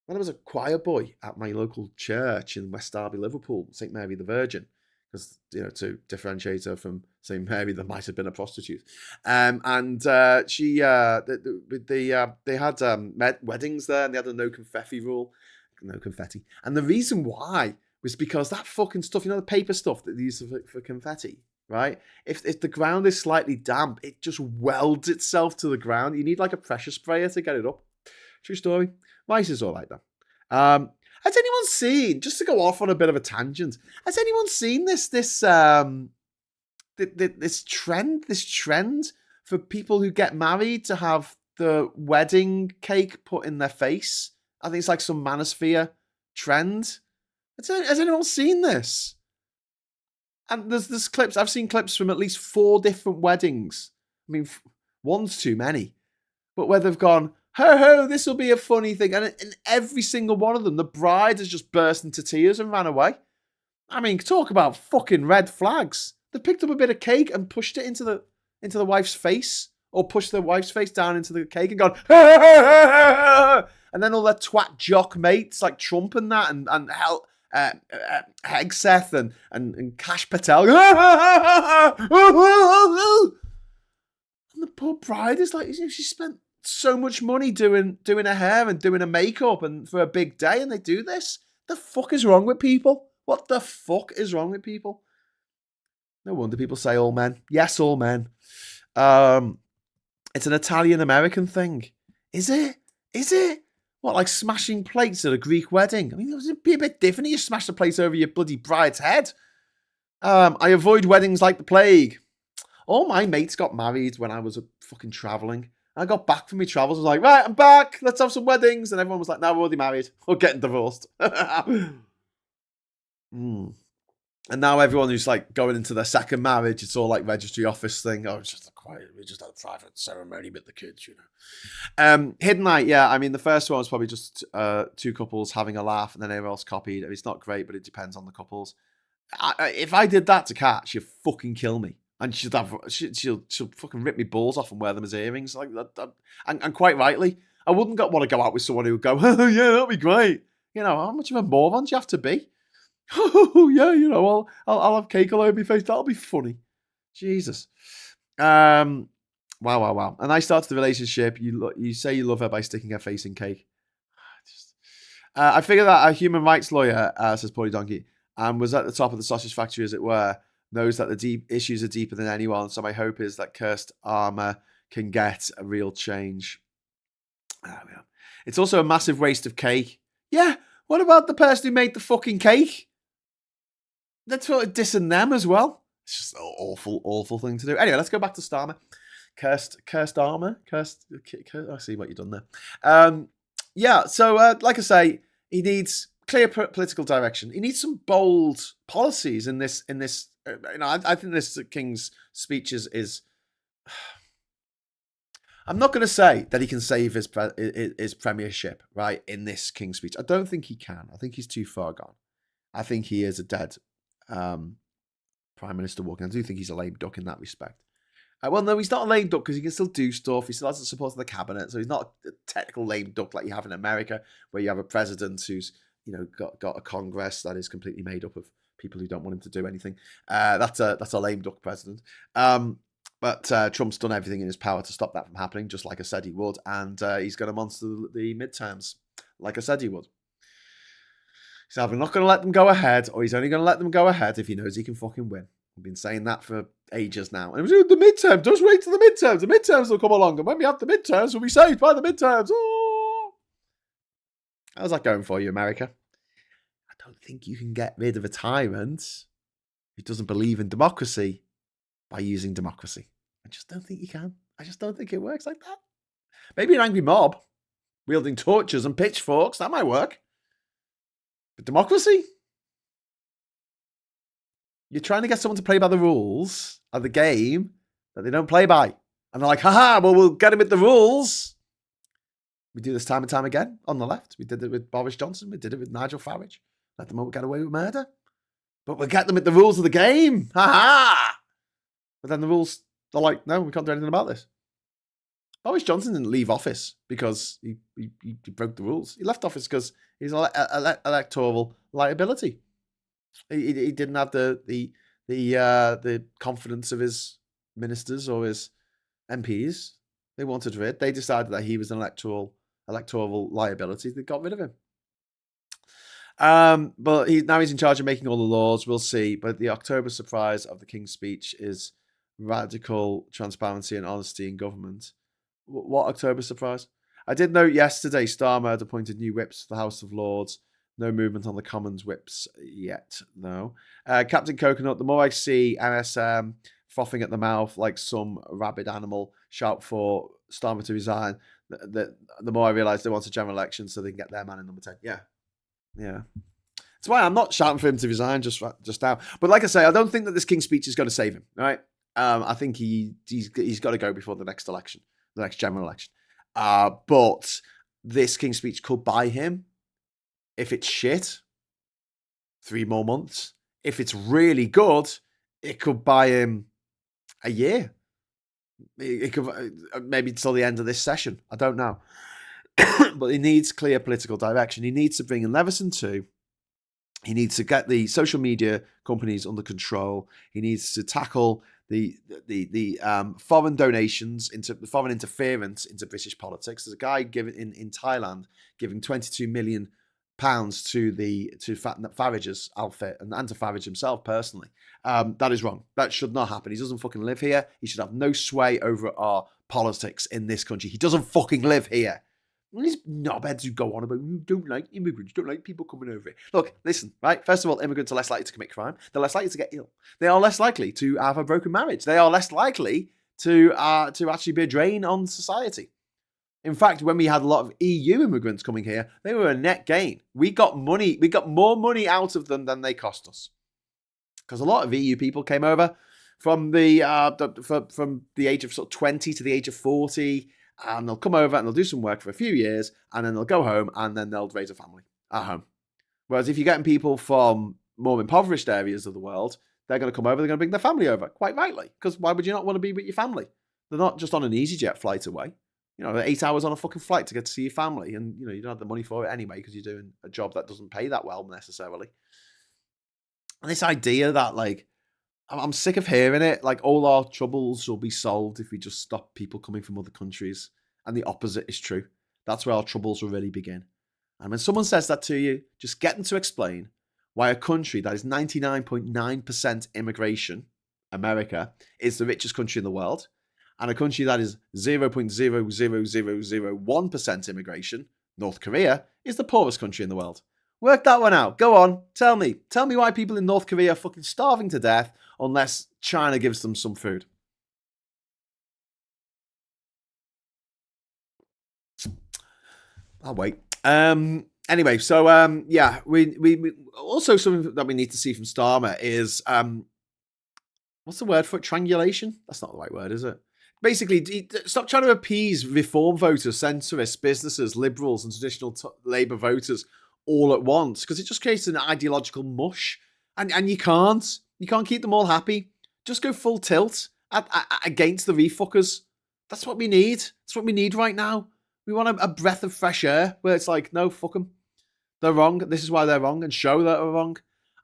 When I was a choir boy at my local church in West Derby, Liverpool, St Mary the Virgin, because to differentiate her from St Mary that might have been a prostitute, she they had weddings there, and they had a no confetti rule, and the reason why was because that fucking stuff, the paper stuff that they use for confetti, right? If the ground is slightly damp, it just welds itself to the ground. You need like a pressure sprayer to get it up. True story. Mice is all right though. Has anyone seen, just to go off on a bit of a tangent, has anyone seen this trend for people who get married to have the wedding cake put in their face? I think it's like some manosphere trend. Has anyone seen this? And there's clips, I've seen clips from at least 4 different weddings. I mean, one's too many. But where they've gone, ho, this will be a funny thing. And in every single one of them, the bride has just burst into tears and ran away. I mean, talk about fucking red flags. They picked up a bit of cake and pushed it into the wife's face, or pushed the wife's face down into the cake and gone, and then all their twat jock mates like Trump and that, and Hegseth and Kash Patel. And the poor bride is like, she spent so much money doing her hair and doing her makeup and for a big day, and they do this. The fuck is wrong with people? What the fuck is wrong with people? No wonder people say all men. Yes, all men. It's an Italian-American thing. Is it? Is it? What, like smashing plates at a Greek wedding? I mean, it would be a bit different if you smash the plate over your bloody bride's head. I avoid weddings like the plague. All my mates got married when I was fucking travelling. I got back from my travels. I was like, right, I'm back. Let's have some weddings. And everyone was like, no, we're already married. We're getting divorced. And now everyone who's like going into their second marriage, it's all like registry office thing. Oh, it's just a quiet, we just had a private ceremony with the kids, you know. Hidden Night, yeah. I mean, the first one was probably just two couples having a laugh and then everyone else copied. I mean, it's not great, but it depends on the couples. If I did that to Kat, she'd fucking kill me. And she'll fucking rip me balls off and wear them as earrings. Like that, and quite rightly. I wouldn't want to go out with someone who would go, oh, yeah, that'll be great. You know, how much of a moron do you have to be? Oh, yeah, you know, I'll have cake all over my face. That'll be funny. Jesus. Wow. And I started the relationship. You say you love her by sticking her face in cake. I figured that a human rights lawyer, says Paulie Donkey, and was at the top of the sausage factory, as it were, knows that the deep issues are deeper than anyone. So my hope is that cursed armor can get a real change. It's also a massive waste of cake. Yeah. What about the person who made the fucking cake? That's sort of dissing them as well. It's just an awful thing to do. Anyway, let's go back to Starmer. Cursed armor. Cursed. I see what you've done there. Yeah. So, like I say, he needs clear political direction. He needs some bold policies in this. I think this King's speech is. I'm not going to say that he can save his premiership, right, in this King's speech. I don't think he can. I think he's too far gone. I think he is a dead Prime Minister walking. I do think he's a lame duck in that respect. Well, no, he's not a lame duck because he can still do stuff. He still has the support of the cabinet, so he's not a technical lame duck like you have in America, where you have a president who's got a Congress that is completely made up of people who don't want him to do anything. That's a lame duck president. But Trump's done everything in his power to stop that from happening, just like I said he would, and he's going to monster the midterms, like I said he would. He's either not going to let them go ahead, or he's only going to let them go ahead if he knows he can fucking win. I've been saying that for ages now. And it was the midterms. Just wait till the midterms. The midterms will come along, and when we have the midterms, we'll be saved by the midterms. Oh! How's that going for you, America? I don't think you can get rid of a tyrant who doesn't believe in democracy by using democracy. I just don't think you can. I just don't think it works like that. Maybe an angry mob wielding torches and pitchforks, that might work. But democracy? You're trying to get someone to play by the rules of the game that they don't play by. And they're like, haha, well, we'll get him with the rules. We do this time and time again on the left. We did it with Boris Johnson. We did it with Nigel Farage. Let them all get away with murder. But we'll get them with the rules of the game. Ha-ha! But then the rules, they're like, no, we can't do anything about this. Boris Johnson didn't leave office because he broke the rules. He left office because he's an electoral liability. He didn't have the confidence of his ministers or his MPs. They wanted rid. They decided that he was an electoral liability. They got rid of him. But now he's in charge of making all the laws. We'll see. But the October surprise of the King's speech is radical transparency and honesty in government. What October surprise? I did note yesterday Starmer had appointed new whips for the House of Lords. No movement on the Commons whips yet, no. Captain Coconut, the more I see NSM frothing at the mouth like some rabid animal shout for Starmer to resign, the more I realise they want a general election so they can get their man in number 10. Yeah. That's why I'm not shouting for him to resign just now. But like I say, I don't think that this King's speech is going to save him, right? I think he's got to go before the next election, the next general election. But this King's speech could buy him, if it's shit, 3 more months. If it's really good, it could buy him a year. It could maybe till the end of this session. I don't know. But he needs clear political direction. He needs to bring in Leveson too. He needs to get the social media companies under control. He needs to tackle the foreign donations, into the foreign interference into British politics. There's a guy in Thailand giving £22 million to Farage's outfit and to Farage himself personally. That is wrong. That should not happen. He doesn't fucking live here. He should have no sway over our politics in this country. He doesn't fucking live here. These knobheads who go on about, don't like immigrants, don't like people coming over here. Look, listen, right? First of all, immigrants are less likely to commit crime. They're less likely to get ill. They are less likely to have a broken marriage. They are less likely to actually be a drain on society. In fact, when we had a lot of EU immigrants coming here, they were a net gain. We got money. We got more money out of them than they cost us. Because a lot of EU people came over from the age of sort of 20 to the age of 40. And they'll come over and they'll do some work for a few years, and then they'll go home, and then they'll raise a family at home. Whereas if you're getting people from more impoverished areas of the world, they're going to come over, they're going to bring their family over, quite rightly. Because why would you not want to be with your family? They're not just on an EasyJet flight away. You know, they're 8 hours on a fucking flight to get to see your family, and you know you don't have the money for it anyway because you're doing a job that doesn't pay that well necessarily. And this idea that, like, I'm sick of hearing it. Like, all our troubles will be solved if we just stop people coming from other countries. And the opposite is true. That's where our troubles will really begin. And when someone says that to you, just get them to explain why a country that is 99.9% immigration, America, is the richest country in the world. And a country that is 0.00001% immigration, North Korea, is the poorest country in the world. Work that one out. Go on. Tell me. Tell me why people in North Korea are fucking starving to death unless China gives them some food. I'll wait. Anyway, so yeah, we also something that we need to see from Starmer is what's the word for it? Triangulation? That's not the right word, is it? Basically, stop trying to appease reform voters, centrists, businesses, liberals, and traditional Labour voters all at once, because it just creates an ideological mush, and you can't keep them all happy. Just go full tilt against the refuckers. That's what we need. That's what we need right now. We want a breath of fresh air where it's like, no, fuck them. They're wrong. This is why they're wrong, and show that they're wrong.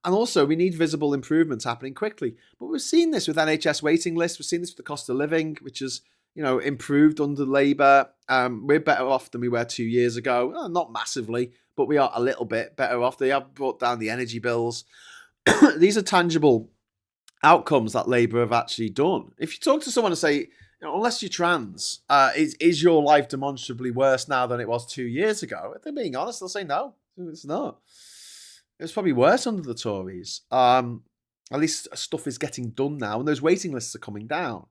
And also, we need visible improvements happening quickly. But we've seen this with NHS waiting lists. We've seen this with the cost of living, which has, you know, improved under Labour. We're better off than we were 2 years ago. Not massively, but we are a little bit better off. They have brought down the energy bills. These are tangible outcomes that Labour have actually done. If you talk to someone and say, you know, unless you're trans, is your life demonstrably worse now than it was 2 years ago? If they're being honest, they'll say no, it's not. It was probably worse under the Tories. At least stuff is getting done now, and those waiting lists are coming down.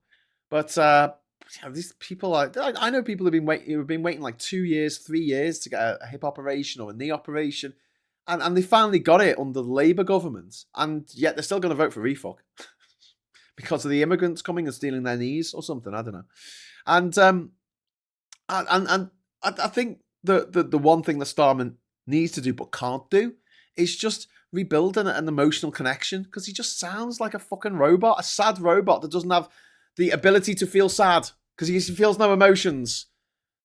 But you know, these people, I know people who've been waiting like 2 years, 3 years to get a hip operation or a knee operation, and they finally got it under the Labour government, and yet they're still going to vote for refuck because of the immigrants coming and stealing their knees or something. I don't know. And I think the one thing that Starmer needs to do but can't do is just rebuild an emotional connection, because he just sounds like a fucking robot, a sad robot that doesn't have the ability to feel sad because he feels no emotions.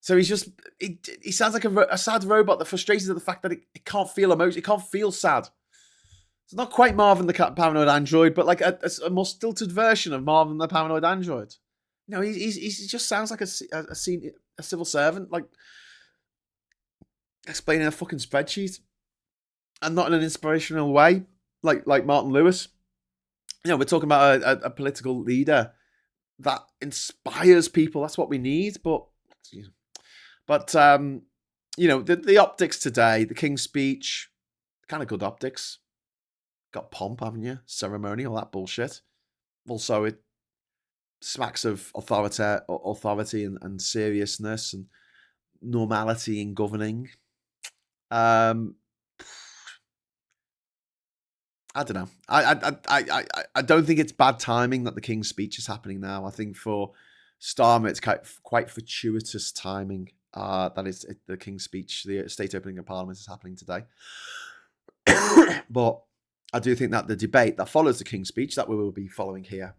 So he's just, he sounds like a sad robot that's frustrated at the fact that it can't feel emotion, it can't feel sad. It's not quite Marvin the Paranoid Android, but like a more stilted version of Marvin the Paranoid Android. You know, he just sounds like a civil servant, like explaining a fucking spreadsheet. And not in an inspirational way, like Martin Lewis. You know, we're talking about a political leader that inspires people. That's what we need. But you know, the optics today, the King's speech, kind of good optics. Got pomp, haven't you? Ceremony, all that bullshit. Also, it smacks of authority and seriousness and normality in governing. I don't know. I don't think it's bad timing that the King's speech is happening now. I think for Starmer, it's quite fortuitous timing. That is the King's speech, the state opening of Parliament is happening today. But I do think that the debate that follows the King's speech, that we will be following here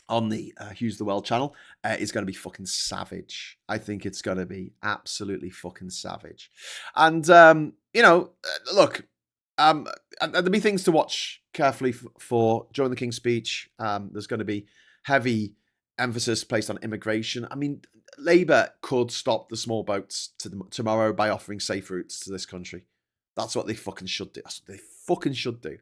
on the Hughes the World channel, is going to be fucking savage. I think it's going to be absolutely fucking savage. And, you know, look, And there'll be things to watch carefully for during the King's speech. There's going to be heavy emphasis placed on immigration. I mean, Labour could stop the small boats tomorrow by offering safe routes to this country. That's what they fucking should do. That's what they fucking should do.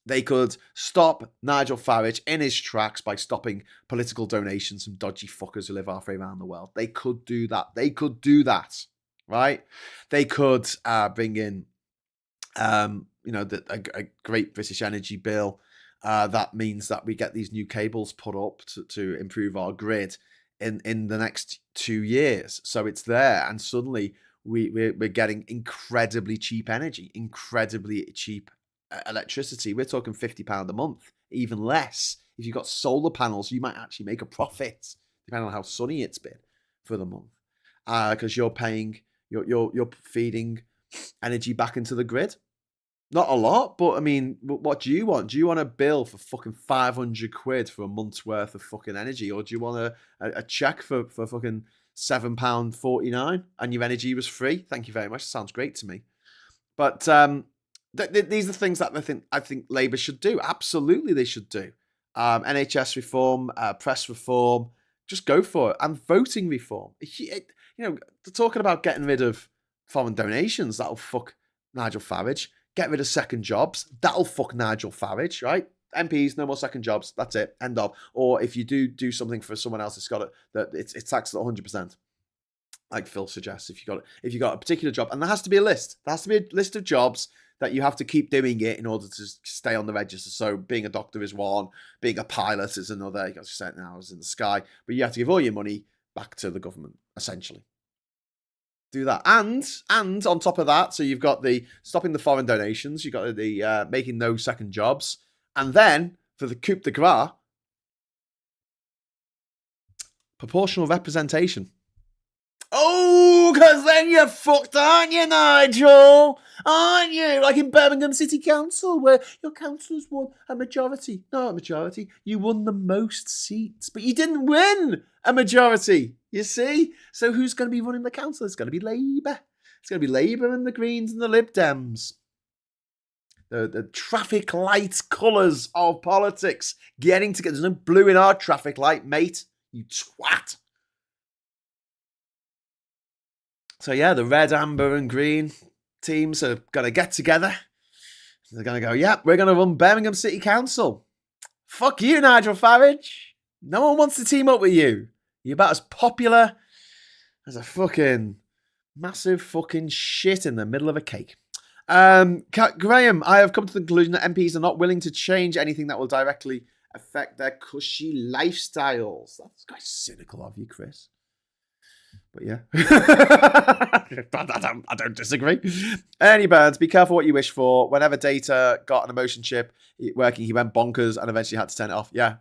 They could stop Nigel Farage in his tracks by stopping political donations from dodgy fuckers who live halfway around the world. They could do that. They could do that, right? They could bring in, a great British energy bill. That means that we get these new cables put up to improve our grid in the next 2 years. So it's there, and suddenly we're getting incredibly cheap energy, incredibly cheap electricity. We're talking £50 a month, even less. If you've got solar panels, you might actually make a profit, depending on how sunny it's been for the month, because you're feeding energy back into the grid. Not a lot, but I mean, what do you want? Do you want a bill for fucking 500 quid for a month's worth of fucking energy? Or do you want a check for fucking £7.49 and your energy was free? Thank you very much. Sounds great to me. But these are things that I think Labour should do. Absolutely, they should do. NHS reform, press reform, just go for it. And voting reform. They're talking about getting rid of foreign donations. That'll fuck Nigel Farage. Get rid of second jobs. That'll fuck Nigel Farage, right? MPs, no more second jobs. That's it. End of. Or if you do something for someone else, it's taxed at 100%. Like Phil suggests, if you got a particular job, and there has to be a list. There has to be a list of jobs that you have to keep doing it in order to stay on the register. So being a doctor is one, being a pilot is another. You got certain hours in the sky, but you have to give all your money back to the government, essentially. Do that, and on top of that, so you've got the stopping the foreign donations, you've got the making no second jobs, and then for the coup de grace, proportional representation. Oh, because then you're fucked, aren't you, Nigel? Aren't you? Like in Birmingham City Council, where your councillors won a majority. Not a majority. You won the most seats, but you didn't win a majority, you see? So who's going to be running the council? It's going to be Labour. It's going to be Labour and the Greens and the Lib Dems. The traffic light colours of politics getting together. There's no blue in our traffic light, mate. You twat. So yeah, the red, amber and green teams are going to get together. They're going to go, yeah, we're going to run Birmingham City Council. Fuck you, Nigel Farage. No one wants to team up with you. You're about as popular as a fucking massive fucking shit in the middle of a cake. Graham, I have come to the conclusion that MPs are not willing to change anything that will directly affect their cushy lifestyles. That's quite cynical of you, Chris. But yeah, I don't disagree. Ernie Burns, be careful what you wish for. Whenever Data got an emotion chip working, he went bonkers and eventually had to turn it off. Yeah,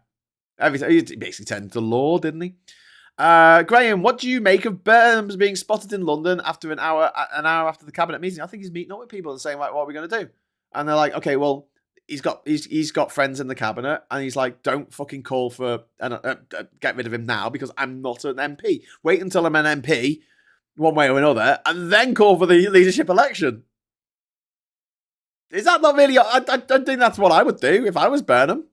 he basically turned to law, didn't he? Graham, what do you make of Burnham being spotted in London after an hour after the cabinet meeting? I think he's meeting up with people and saying, like, what are we going to do? And they're like, okay, well, he's got friends in the cabinet, and he's like, don't fucking call for get rid of him now because I'm not an MP. Wait until I'm an MP, one way or another, and then call for the leadership election. Is that not really? I don't think that's what I would do if I was Burnham.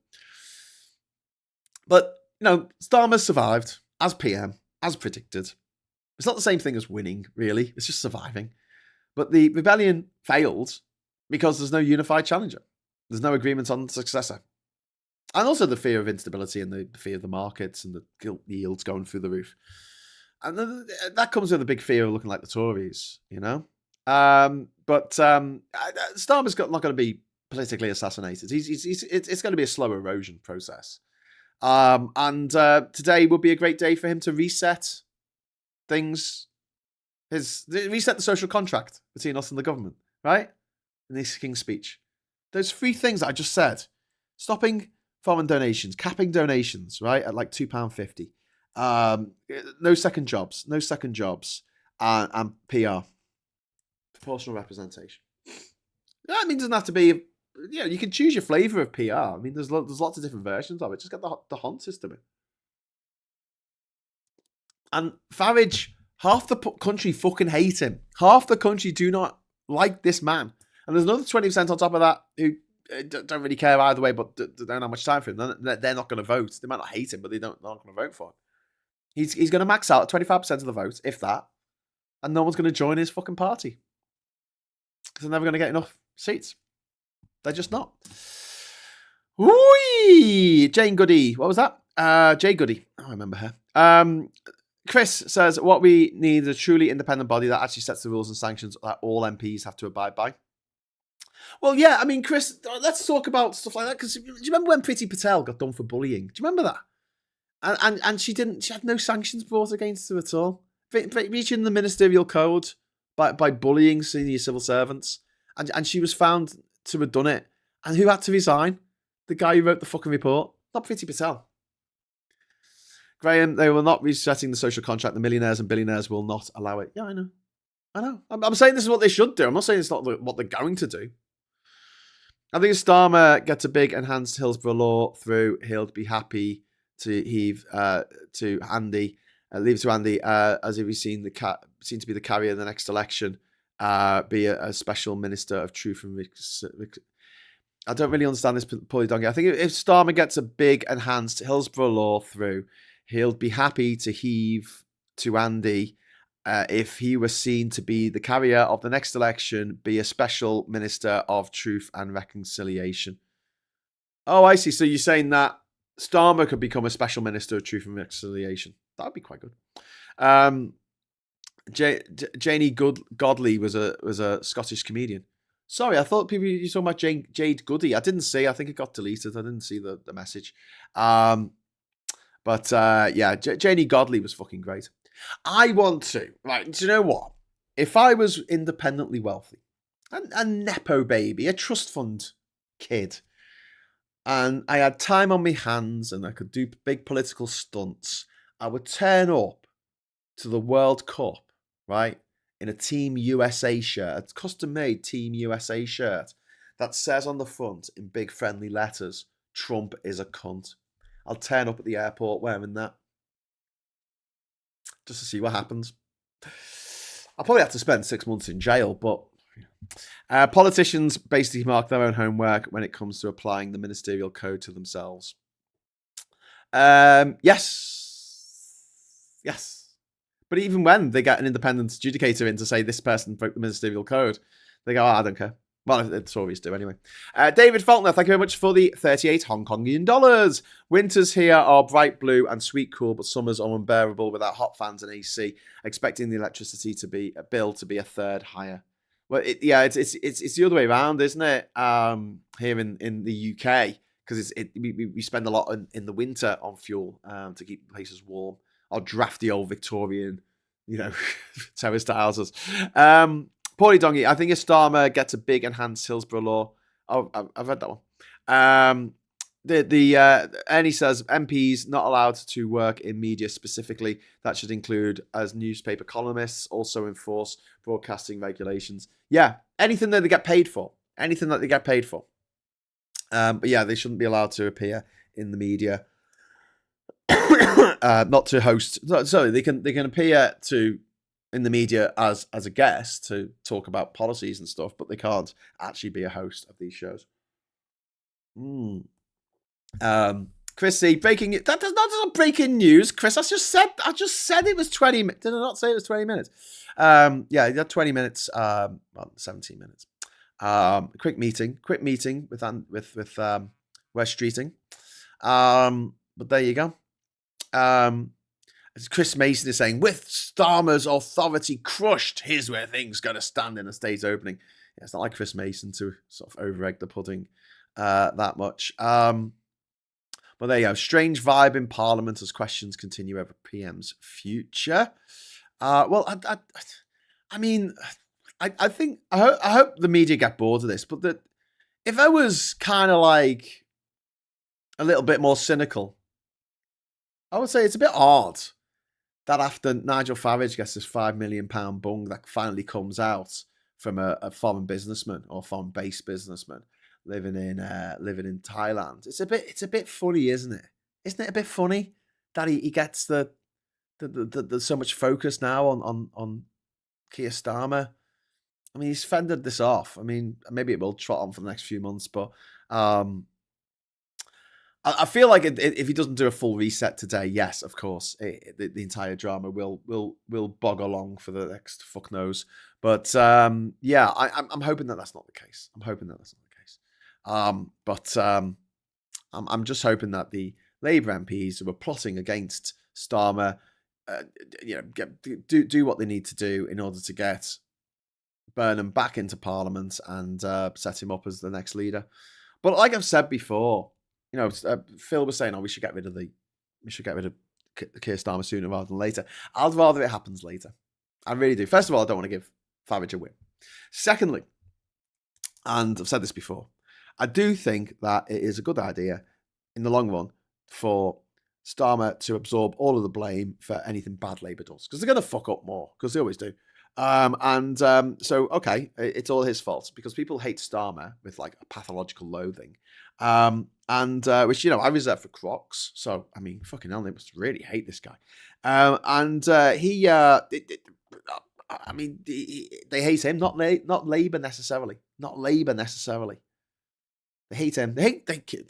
But Starmer survived as PM, as predicted. It's not the same thing as winning, really. It's just surviving. But the rebellion failed because there's no unified challenger. There's no agreement on the successor. And also the fear of instability and the fear of the markets and the gilt yields going through the roof. And that comes with a big fear of looking like the Tories, But Starmer's not going to be politically assassinated. It's going to be a slow erosion process. And today would be a great day for him to reset things, reset the social contract between us and the government, right? In this King's speech. Those three things that I just said, stopping foreign donations, capping donations, right, at like £2.50. No second jobs, and PR, proportional representation. I mean, it doesn't have to be, you can choose your flavour of PR. I mean, there's lots of different versions of it. Just get the Hont system in. And Farage, half the country fucking hate him. Half the country do not like this man. And there's another 20% on top of that who don't really care either way, but don't have much time for him. They're not going to vote. They might not hate him, but they're not going to vote for him. He's going to max out at 25% of the vote, if that, and no one's going to join his fucking party. They're never going to get enough seats. They're just not. Whee! Jane Goody. What was that? Jay Goody. Oh, I remember her. Chris says, what we need is a truly independent body that actually sets the rules and sanctions that all MPs have to abide by. Well, yeah, I mean, Chris, let's talk about stuff like that. Because do you remember when Priti Patel got done for bullying? Do you remember that? And she had no sanctions brought against her at all. Reaching the ministerial code by bullying senior civil servants. And she was found to have done it. And who had to resign? The guy who wrote the fucking report. Not Priti Patel. Graham, they will not be setting the social contract. The millionaires and billionaires will not allow it. Yeah, I know. I'm saying this is what they should do. I'm not saying it's not what they're going to do. I think if Starmer gets a big enhanced Hillsborough law through, he'll be happy to heave to Andy, leave to Andy, as if he's seen to be the carrier in the next election, be a special minister of truth and I don't really understand this poorly donkey. I think if Starmer gets a big enhanced Hillsborough law through, he'll be happy to heave to Andy if he was seen to be the carrier of the next election, be a special minister of truth and reconciliation. Oh, I see. So you're saying that Starmer could become a special minister of truth and reconciliation. That would be quite good. Janie Godley was a Scottish comedian. Sorry, I thought you were talking about Jade Goody. I didn't see. I think it got deleted. I didn't see the message. But Janie Godley was fucking great. I want to. Right, do you know what? If I was independently wealthy, a nepo baby, a trust fund kid, and I had time on my hands and I could do big political stunts, I would turn up to the World Cup, right, in a Team USA shirt, a custom-made Team USA shirt that says on the front in big friendly letters, Trump is a cunt. I'll turn up at the airport wearing that just to see what happens. I'll probably have to spend 6 months in jail, but politicians basically mark their own homework when it comes to applying the ministerial code to themselves. Yes. But even when they get an independent adjudicator in to say this person broke the ministerial code, they go, I don't care. Well, the Tories do anyway. David Faulkner, thank you very much for the 38 Hong Kongian dollars. Winters here are bright blue and sweet cool, but summers are unbearable without hot fans and AC. Expecting the electricity bill to be a third higher. Well, it's the other way around, isn't it? Here in the UK, because we spend a lot in the winter on fuel to keep places warm. Our drafty old Victorian, terraced houses. Paulie Dongy, I think if Starmer gets a big enhanced Hillsborough law, I've read that one. Ernie says MPs not allowed to work in media specifically. That should include as newspaper columnists. Also enforce broadcasting regulations. Yeah, anything that they get paid for. But yeah, they shouldn't be allowed to appear in the media. Not to host. Sorry, they can appear in the media as a guest to talk about policies and stuff, but they can't actually be a host of these shows. Chrissy, breaking it. That's not breaking news, Chris. I just said it was 20 minutes. Did I not say it was 20 minutes? Yeah, you had 20 minutes. 17 minutes. Quick meeting with Wes Streeting. But there you go. Chris Mason is saying, with Starmer's authority crushed, here's where things going to stand in a state opening. Yeah, it's not like Chris Mason to sort of over-egg the pudding that much. But there you go. Strange vibe in Parliament as questions continue over PM's future. Well, I mean, I think I hope the media get bored of this, but that if I was kind of like a little bit more cynical, I would say it's a bit odd that after Nigel Farage gets this £5 million bung that finally comes out from a foreign businessman or foreign-based businessman living in Thailand, it's a bit funny, isn't it? Isn't it a bit funny that he gets the so much focus now on Keir Starmer I mean, he's fended this off. I mean, maybe it will trot on for the next few months, but I feel like if he doesn't do a full reset today, yes, of course, the entire drama will bog along for the next fuck knows. But yeah, I'm hoping that that's not the case. I'm hoping that that's not the case. But I'm just hoping that the Labour MPs who are plotting against Starmer, do what they need to do in order to get Burnham back into Parliament and set him up as the next leader. But like I've said before, Phil was saying, we should get rid of Keir Starmer sooner rather than later. I'd rather it happens later. I really do. First of all, I don't want to give Farage a win. Secondly, and I've said this before, I do think that it is a good idea in the long run for Starmer to absorb all of the blame for anything bad Labour does, because they're going to fuck up more, because they always do. So, okay, it's all his fault, because people hate Starmer with like a pathological loathing. Which, I reserve for Crocs. So, I mean, fucking hell, they must really hate this guy. They hate him, not Labour necessarily. Not Labour necessarily. They hate him. They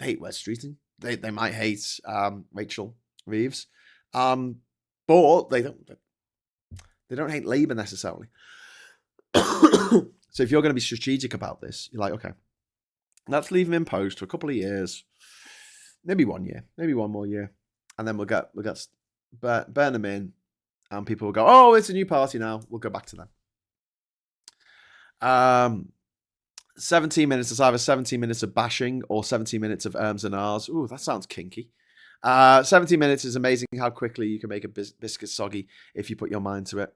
hate Wes Streeting. They might hate Rachel Reeves. But they don't hate Labour necessarily. So if you're going to be strategic about this, you're like, okay, let's leave him in post for a couple of years, maybe 1 year, maybe one more year, and then we'll get Burnham in, and people will go, oh, it's a new party now. We'll go back to them. 17 minutes is either 17 minutes of bashing or 17 minutes of erms and ahs. Ooh, that sounds kinky. 17 minutes is amazing how quickly you can make a biscuit soggy if you put your mind to it.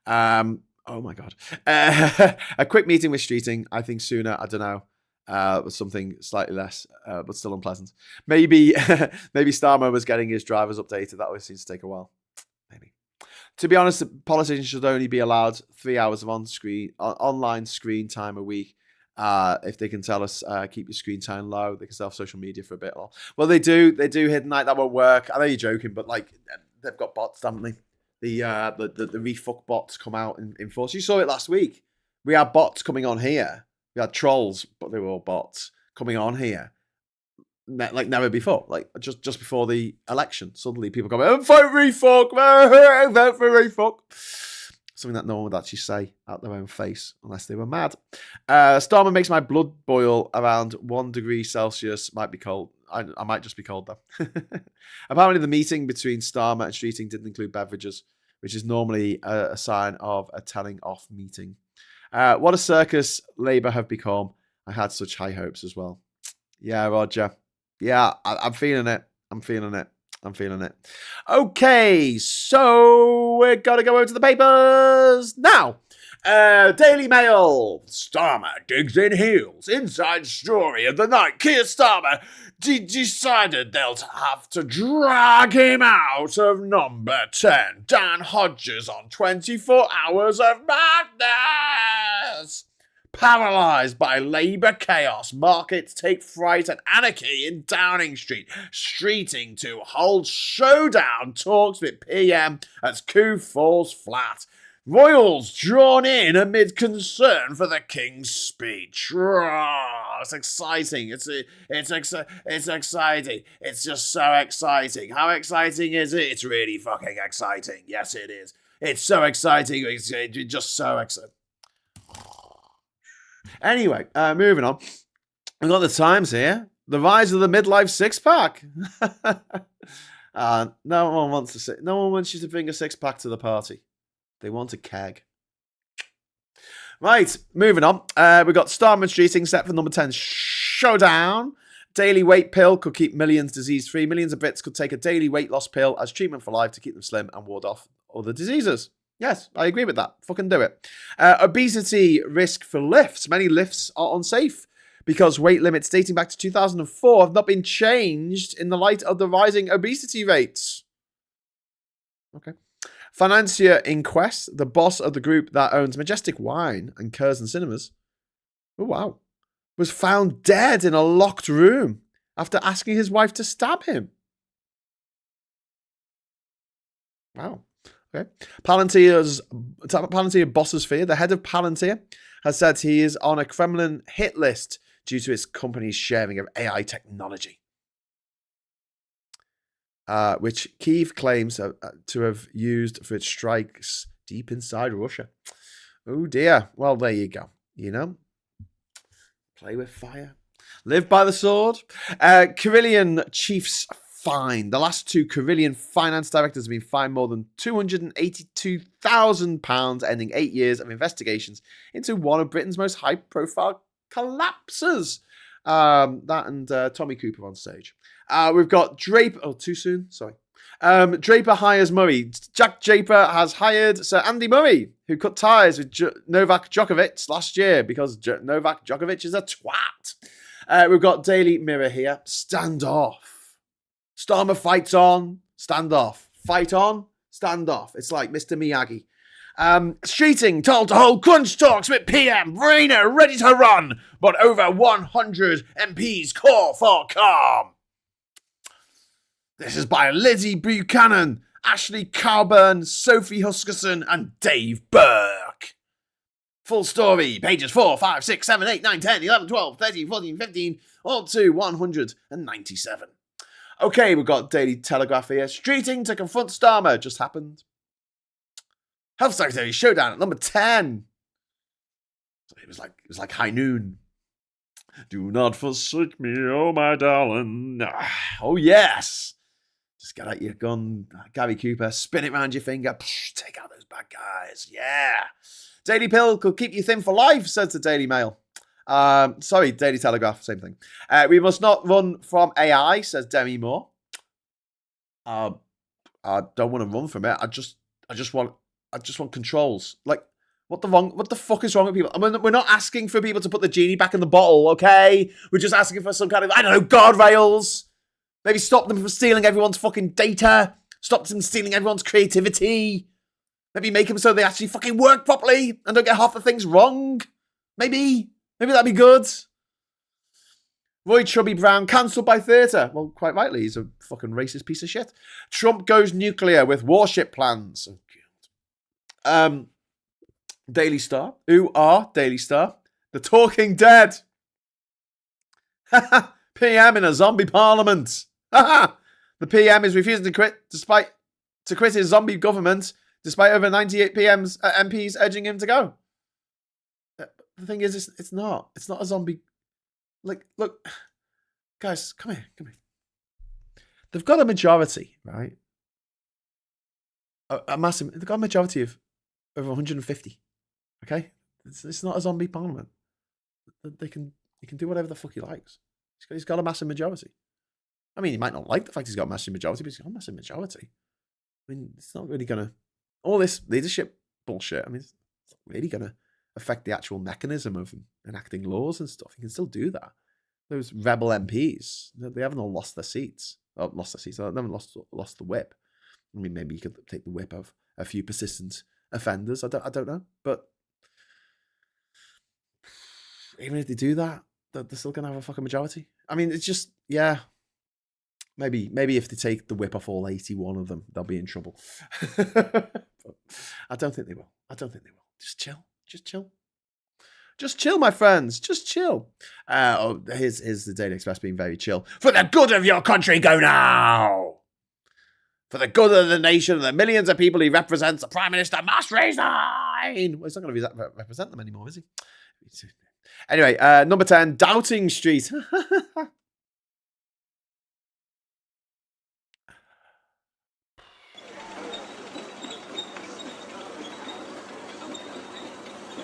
Oh my God. A quick meeting with Streeting. I think sooner, I don't know, was something slightly less, but still unpleasant. Maybe Starmer was getting his drivers updated. That always seems to take a while. Maybe. To be honest, politicians should only be allowed 3 hours of online screen time a week. If they can tell us, keep your screen time low, they can stay off social media for a bit. Well, they do hidden night. That won't work. I know you're joking, but like they've got bots, haven't they? The refuck bots come out in force. You saw it last week. We had bots coming on here. We had trolls, but they were all bots coming on here, like never before. Like just before the election, suddenly people go, vote refuck, vote for refuck. Something that no one would actually say out their own face unless they were mad. Starmer makes my blood boil around 1 degree Celsius. Might be cold. I might just be cold though. Apparently the meeting between Starmer and Streeting didn't include beverages, which is normally a sign of a telling off meeting. What a circus Labour have become. I had such high hopes as well. Yeah, Roger. Yeah, I'm feeling it. I'm feeling it. Okay, so we're gonna go over to the papers now. Daily Mail. Starmer digs in heels. Inside story of the night. Keir Starmer decided they'll have to drag him out of number 10. Dan Hodges on 24 hours of madness. Paralysed by Labour chaos, markets take fright and anarchy in Downing Street. Streeting to hold showdown talks with PM as coup falls flat. Royals drawn in amid concern for the King's speech. It's exciting. It's exciting. It's just so exciting. How exciting is it? It's really fucking exciting. Yes, it is. It's so exciting. It's just so exciting. Anyway, moving on. We've got the Times here. The rise of the midlife six-pack. No one wants you to bring a six-pack to the party. They want a keg. Right, moving on. We've got Starmer and Streeting set for number 10 showdown. Daily weight pill could keep millions disease-free. Millions of Brits could take a daily weight loss pill as treatment for life to keep them slim and ward off other diseases. Yes, I agree with that. Fucking do it. Obesity risk for lifts. Many lifts are unsafe because weight limits dating back to 2004 have not been changed in the light of the rising obesity rates. Okay. Financier Inquest, the boss of the group that owns Majestic Wine and Curzon Cinemas, oh wow, was found dead in a locked room after asking his wife to stab him. Wow. Okay. Palantir's Palantir bossosphere. The head of Palantir has said he is on a Kremlin hit list due to its company's sharing of AI technology, which Kyiv claims to have used for its strikes deep inside Russia. Oh dear. Well, there you go. You know, play with fire. Live by the sword. Carillion chiefs fined. The last two Carillion finance directors have been fined more than £282,000, ending 8 years of investigations into one of Britain's most high-profile collapses. That and Tommy Cooper on stage. We've got Draper. Oh, too soon? Sorry. Draper hires Murray. Jack Draper has hired Sir Andy Murray, who cut ties with Novak Djokovic last year because Novak Djokovic is a twat. We've got Daily Mirror here. Stand off. Starmer fights on. Stand off. Fight on. Stand off. It's like Mr. Miyagi. Streeting told to hold crunch talks with PM. Rayner ready to run, but over 100 MPs call for calm. This is by Lizzie Buchanan, Ashley Carburn, Sophie Huskerson, and Dave Burke. Full story, pages 4, 5, 6, 7, 8, 9, 10, 11, 12, 13, 14, 15, all to 197. Okay, we've got Daily Telegraph here. Streeting to confront Starmer just happened. Health Secretary showdown at number 10. So it was like high noon. Do not forsake me, oh my darling. Oh yes. Just get out your gun, Gary Cooper, spin it round your finger, take out those bad guys. Yeah. Daily Pill could keep you thin for life, says the Daily Mail. Sorry, Daily Telegraph, same thing. We must not run from AI, says Demi Moore. I don't want to run from it. I just want controls. Like, what the fuck is wrong with people? I mean, we're not asking for people to put the genie back in the bottle, okay? We're just asking for some kind of, I don't know, guardrails. Maybe stop them from stealing everyone's fucking data. Stop them stealing everyone's creativity. Maybe make them so they actually fucking work properly and don't get half the things wrong. Maybe that'd be good. Roy Chubby Brown cancelled by theatre. Well, quite rightly, he's a fucking racist piece of shit. Trump goes nuclear with warship plans. Oh, God. Daily Star. Who are Daily Star? The Talking Dead. PM in a zombie parliament. The PM is refusing to quit his zombie government despite over 98 MPs urging him to go. The thing is, it's not a zombie. Like, look, guys, come here. They've got a majority, right? A massive. They've got a majority of over 150. Okay, it's not a zombie parliament. He can do whatever the fuck he likes. He's got a massive majority. I mean, he might not like the fact he's got a massive majority, but he's got a massive majority. I mean, it's not really gonna. All this leadership bullshit. I mean, it's not really gonna affect the actual mechanism of enacting laws and stuff. You can still do that. Those rebel MPs, they haven't all lost their seats. They haven't lost the whip. I mean, maybe you could take the whip of a few persistent offenders. I don't know. But even if they do that, they're still going to have a fucking majority. I mean, it's just, yeah. Maybe if they take the whip off all 81 of them, they'll be in trouble. But I don't think they will. Just chill. Just chill, my friends. Just chill. Here's the Daily Express being very chill. For the good of your country, go now. For the good of the nation and the millions of people he represents, the Prime Minister must resign. Well, he's not going to represent them anymore, is he? Anyway, number 10, Downing Street.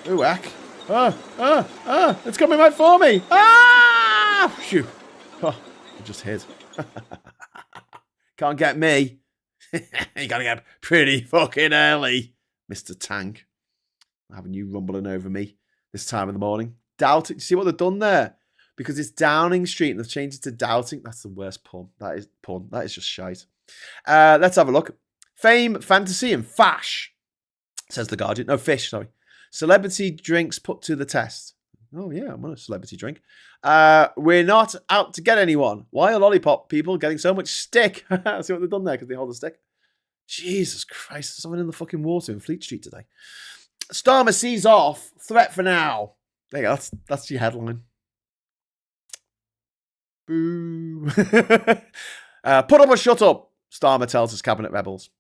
Ooh, heck. It's coming right for me. Phew. Oh, I just hid. Can't get me. You gotta get pretty fucking early, Mr. Tank. Having you rumbling over me this time of the morning. Doubting. See what they've done there? Because it's Downing Street and they've changed it to Doubting. That's the worst pun. That is pun. That is just shite. Let's have a look. Fame, fantasy, and fash, says The Guardian. No, fish, sorry. Celebrity drinks put to the test. Oh, yeah, I'm on a celebrity drink. We're not out to get anyone. Why are lollipop people getting so much stick? See what they've done there because they hold a stick. Jesus Christ, there's someone in the fucking water in Fleet Street today. Starmer sees off. Threat for now. There you go. That's your headline. Boo. Put up or shut up, Starmer tells his cabinet rebels.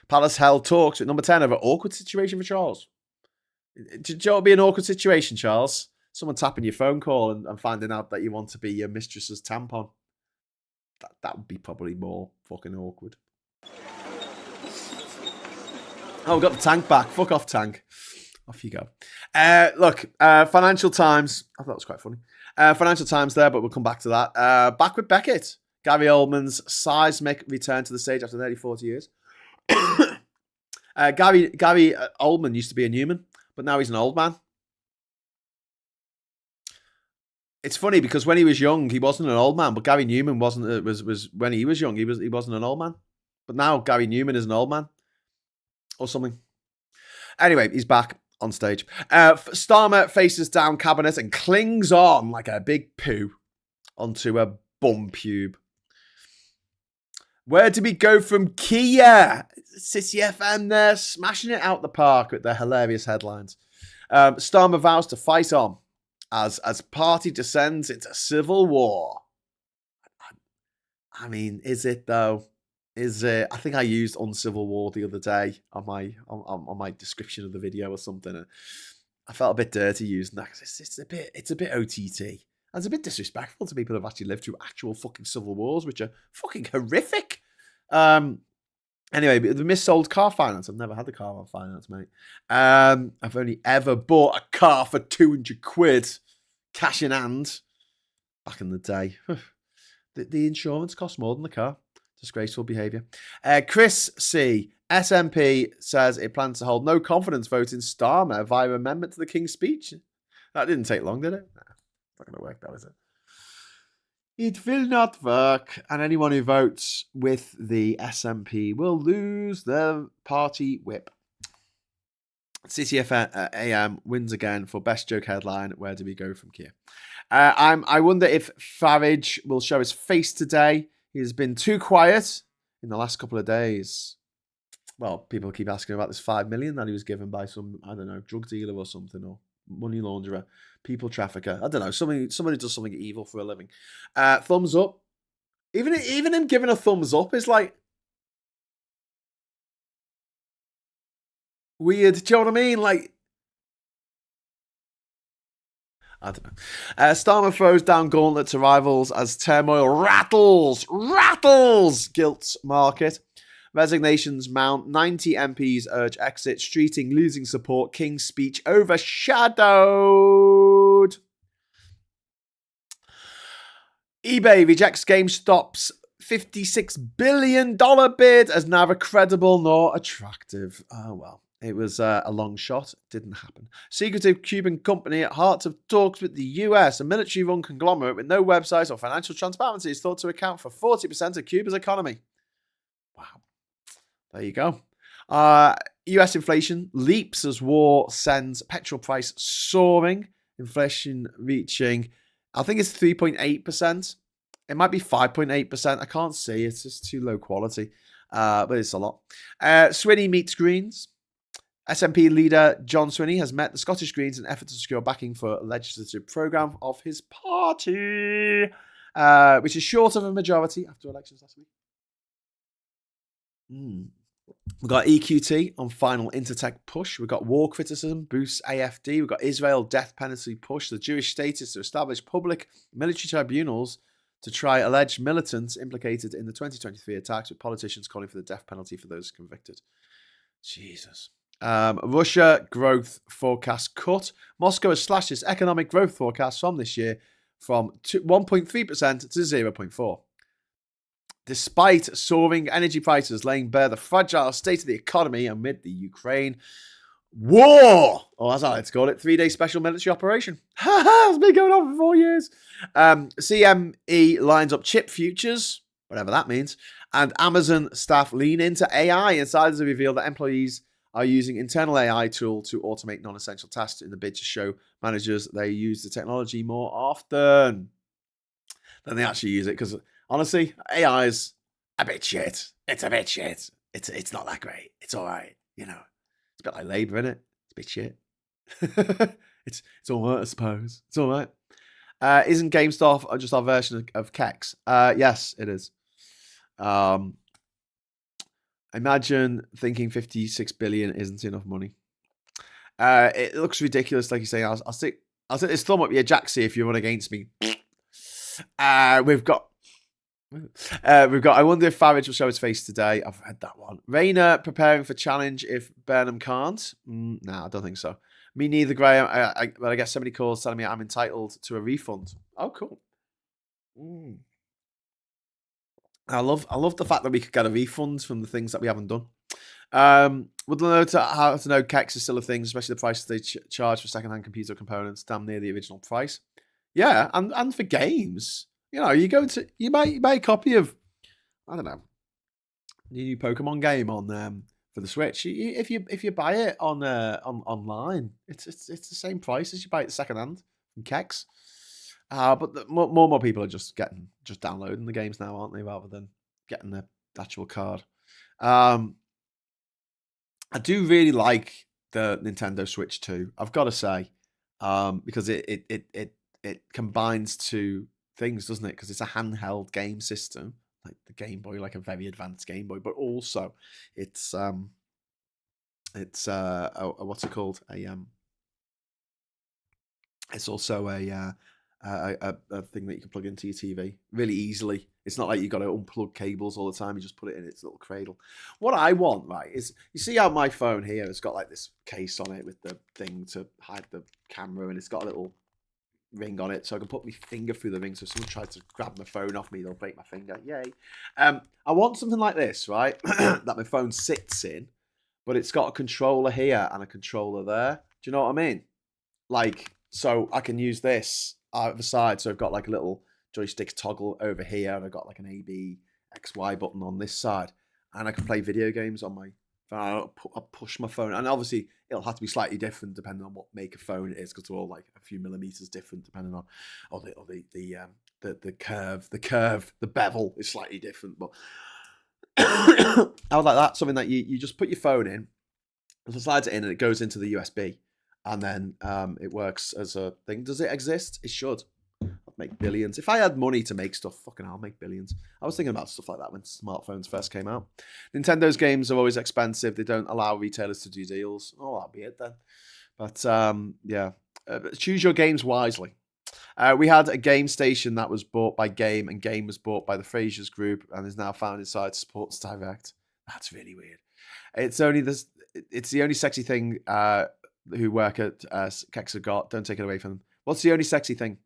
Palace held talks with number 10 over awkward situation for Charles. Do you know what would be an awkward situation, Charles? Someone tapping your phone call and finding out that you want to be your mistress's tampon. That would be probably more fucking awkward. Oh, we got the tank back. Fuck off, tank. Off you go. Look, Financial Times. I thought it was quite funny. Financial Times there, but we'll come back to that. Back with Beckett. Gary Oldman's seismic return to the stage after nearly 40 years. Gary Oldman used to be a Newman, but now he's an old man. It's funny because when he was young, he wasn't an old man, but Gary Newman wasn't. Was when he was young, he wasn't an old man, but now Gary Newman is an old man. Or something. Anyway, he's back on stage. Starmer faces down cabinet and clings on like a big poo onto a bum pube. Where do we go from Kia? City FM there, smashing it out the park with their hilarious headlines. Starmer vows to fight on as party descends into civil war. I mean, is it though? I think I used uncivil war the other day on my description of the video or something. And I felt a bit dirty using that because it's a bit OTT. And it's a bit disrespectful to people who have actually lived through actual fucking civil wars, which are fucking horrific. Anyway, the missold car finance. I've never had the car finance, mate. I've only ever bought a car for 200 quid, cash in hand, back in the day. The insurance costs more than the car. Disgraceful behaviour. Chris C. SNP says it plans to hold no confidence vote in Starmer via amendment to the King's speech. That didn't take long, did it? Nah, not going to work, though, is it? It will not work, and anyone who votes with the SNP will lose their party whip. CTF AM wins again for best joke headline. Where do we go from here? I wonder if Farage will show his face today. He's been too quiet in the last couple of days. Well, people keep asking about this 5 million that he was given by some, I don't know, drug dealer or something, or money launderer, people trafficker. I don't know, somebody does something evil for a living. Thumbs up. Even him giving a thumbs up is like weird. Do you know what I mean? Like, I don't know. Starmer throws down gauntlet to rivals as turmoil rattles gilt's market. Resignations mount. 90 MPs urge exit. Streeting losing support. King's speech overshadowed. eBay rejects GameStop's $56 billion bid as neither credible nor attractive. Oh, well. It was a long shot. Didn't happen. Secretive Cuban company at heart of talks with the US. A military-run conglomerate with no website or financial transparency is thought to account for 40% of Cuba's economy. Wow. There you go. US inflation leaps as war sends petrol price soaring. Inflation reaching, I think it's 3.8%. It might be 5.8%. I can't see. It's just too low quality. But it's a lot. Swinney meets Greens. SNP leader John Swinney has met the Scottish Greens in an effort to secure backing for a legislative programme of his party, which is short of a majority after elections last week. We've got EQT on final Intertech push. We've got war criticism boosts AFD. We've got Israel death penalty push. The Jewish state is to establish public military tribunals to try alleged militants implicated in the 2023 attacks, with politicians calling for the death penalty for those convicted. Jesus. Russia growth forecast cut. Moscow has slashed its economic growth forecast from this year from 1.3% to 0.4%. Despite soaring energy prices laying bare the fragile state of the economy amid the Ukraine war, or as I like to call it, 3-day special military operation. It's been going on for 4 years. CME lines up chip futures, whatever that means, and Amazon staff lean into AI. Insiders have revealed that employees are using internal AI tool to automate non-essential tasks in the bid to show managers they use the technology more often than they actually use it. Because honestly, AI is a bit shit. It's a bit shit. it's not that great. It's all right, you know. It's a bit like Labour, innit? It's a bit shit. It's all right, I suppose. It's all right. Isn't GameStop just our version of Kex? Yes, it is. Imagine thinking 56 billion isn't enough money. It looks ridiculous, like you say. I'll stick this thumb up your jacksie if you run against me. We've got. I wonder if Farage will show his face today. I've read that one. Rayner preparing for challenge if Burnham can't. No, I don't think so. Me neither, Graham. I get so many calls telling me I'm entitled to a refund. Oh, cool. I love the fact that we could get a refund from the things that we haven't done. Would love to how to know Kex is still a thing, especially the prices they charge for secondhand computer components, damn near the original price. Yeah, and for games, you know, you buy a copy of, I don't know, the new Pokemon game on for the Switch. If you buy it on online, it's the same price as you buy it secondhand from Kex. But more people are just downloading the games now, aren't they, rather than getting the actual card. I do really like the Nintendo Switch 2, I've got to say, because it combines two things, doesn't it? Because it's a handheld game system, like the Game Boy, like a very advanced Game Boy, but also it's what's it called? It's also a thing that you can plug into your TV really easily. It's not like you've got to unplug cables all the time. You just put it in its little cradle. What I want, right, is you see how my phone here has got like this case on it with the thing to hide the camera, and it's got a little ring on it, so I can put my finger through the ring. So if someone tries to grab my phone off me, they'll break my finger. Yay! I want something like this, right, that my phone sits in, but it's got a controller here and a controller there. Do you know what I mean? Like, so I can use this out the side. So I've got like a little joystick toggle over here, and I've got like an A, B, X, Y button on this side, and I can play video games on my phone. I'll push my phone, and obviously it'll have to be slightly different depending on what make of phone it is, because they're all like a few millimeters different depending on, the curve, the bevel is slightly different. But I would like that, something that you just put your phone in, and it slides it in, and it goes into the USB. And then it works as a thing. Does it exist? It should. I'd make billions. If I had money to make stuff, fucking hell, I'll make billions. I was thinking about stuff like that when smartphones first came out. Nintendo's games are always expensive. They don't allow retailers to do deals. Oh, that'll be it then. But yeah, choose your games wisely. We had a game station that was bought by Game, and Game was bought by the Frasers Group and is now found inside Sports Direct. That's really weird. It's the only sexy thing who work at Kex have got. Don't take it away from them. What's the only sexy thing?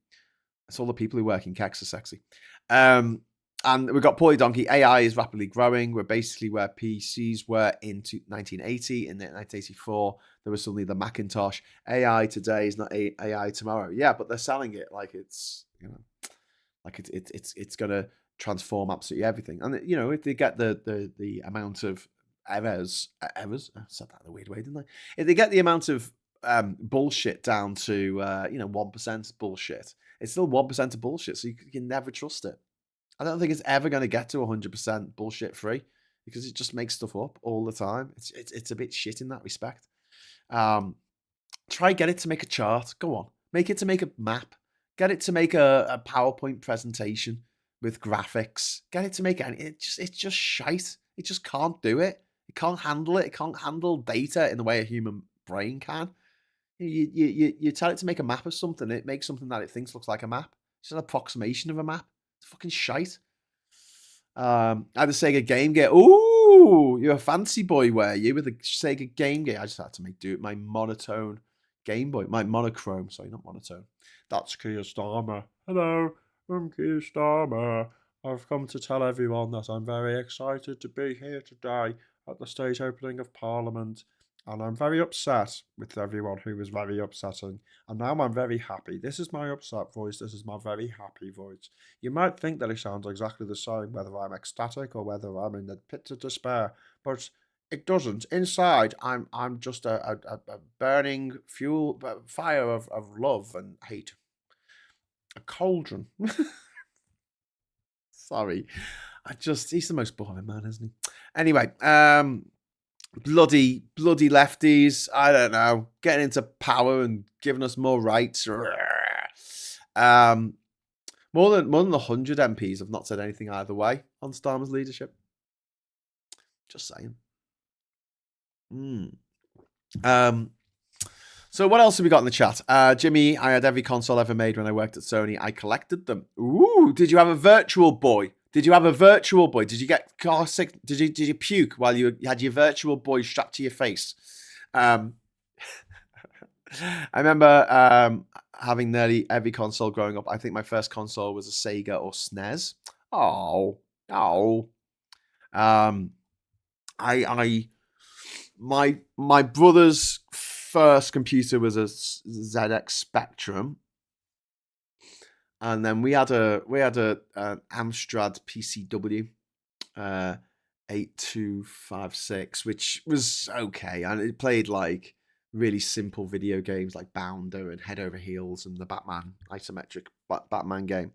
It's all the people who work in Kex are sexy. And we've got Paulie Donkey. AI is rapidly growing. We're basically where PCs were in 1980. In 1984, there was suddenly the Macintosh. AI today is not AI tomorrow. Yeah, but they're selling it like it's, you know, like it's going to transform absolutely everything. And, you know, if they get the amount of errors. I said that in a weird way, didn't I? If they get the amount of bullshit down to 1% bullshit, it's still 1% of bullshit, so you can never trust it. I don't think it's ever going to get to 100% bullshit free, because it just makes stuff up all the time. It's a bit shit in that respect. Try get it to make a chart. Go on, make it to make a map. Get it to make a PowerPoint presentation with graphics. Get it to make it's just shite. It just can't do it. It can't handle it. It can't handle data in the way a human brain can. You tell it to make a map of something, it makes something that it thinks looks like a map. It's an approximation of a map. It's fucking shite. I had a Sega Game Gear. Ooh, you're a fancy boy, were you, with a Sega Game Gear? I just had to do it my monotone Game Boy, my monochrome. Sorry, not monotone. That's Keir Starmer. Hello, I'm Keir Starmer. I've come to tell everyone that I'm very excited to be here today at the state opening of Parliament, and I'm very upset with everyone who was very upsetting, and now I'm very happy. This is my upset voice, this is my very happy voice. You might think that it sounds exactly the same, whether I'm ecstatic or whether I'm in the pits of despair, but it doesn't. Inside, I'm just a burning fire of love and hate. A cauldron. Sorry. he's the most boring man, isn't he? Anyway, bloody lefties. I don't know, getting into power and giving us more rights. More than 100 MPs have not said anything either way on Starmer's leadership. Just saying. So what else have we got in the chat? Jimmy, I had every console ever made when I worked at Sony. I collected them. Ooh, did you have a virtual boy? Did you get car sick? Did you puke while you had your virtual boy strapped to your face? I remember having nearly every console growing up. I think my first console was a Sega or SNES. My brother's first computer was a ZX Spectrum, and then we had an Amstrad PCW 8256, which was okay, and it played like really simple video games like Bounder and Head Over Heels and the Batman isometric Batman game.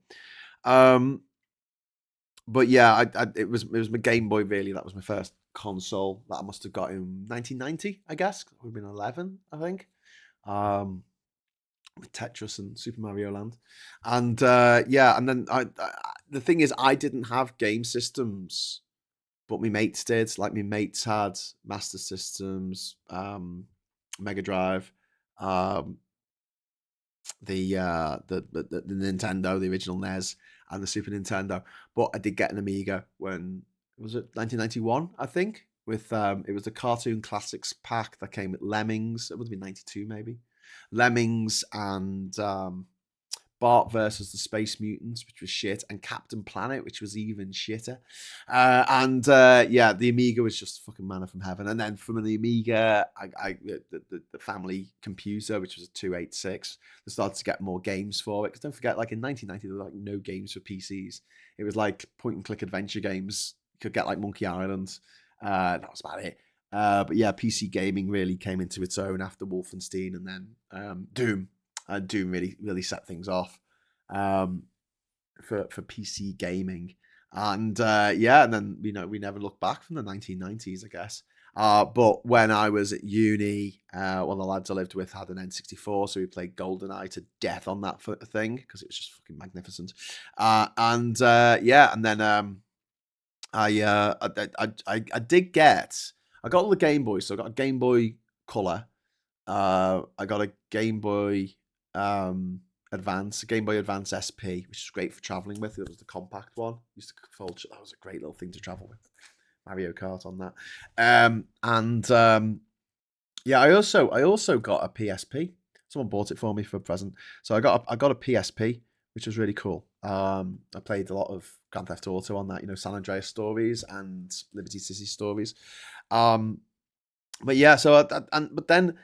But yeah, it was my Game Boy, really. That was my first console that I must have got in 1990, I guess. I would have been 11, I think. With Tetris and Super Mario Land. And and then the thing is, I didn't have game systems, but my mates did. Like, my mates had Master Systems, Mega Drive, the Nintendo, the original NES, and the Super Nintendo. But I did get an Amiga when, was it 1991, I think, with it was the Cartoon Classics pack that came with Lemmings. It would have been 92 maybe. Lemmings and Bart versus the Space Mutants, which was shit, and Captain Planet, which was even shitter. The Amiga was just fucking manna from heaven. And then from the Amiga, the family computer, which was a 286, they started to get more games for it. Because don't forget, like in 1990, there were like no games for PCs. It was like point and click adventure games. You could get like Monkey Island. That was about it. But yeah, PC gaming really came into its own after Wolfenstein, and then Doom. Doom really set things off for PC gaming, and and then we never looked back from the 1990s, I guess. But when I was at uni, one of the lads I lived with had an N64, so we played GoldenEye to death on that thing because it was just fucking magnificent. And then I did get. I got all the Game Boys, so I got a Game Boy Color. I got a Game Boy Advance, a Game Boy Advance SP, which is great for traveling with. It was the compact one. Used to fold. That was a great little thing to travel with. Mario Kart on that. I also got a PSP. Someone bought it for me for a present. So I got a PSP, which was really cool. I played a lot of Grand Theft Auto on that, San Andreas stories and Liberty City stories. But then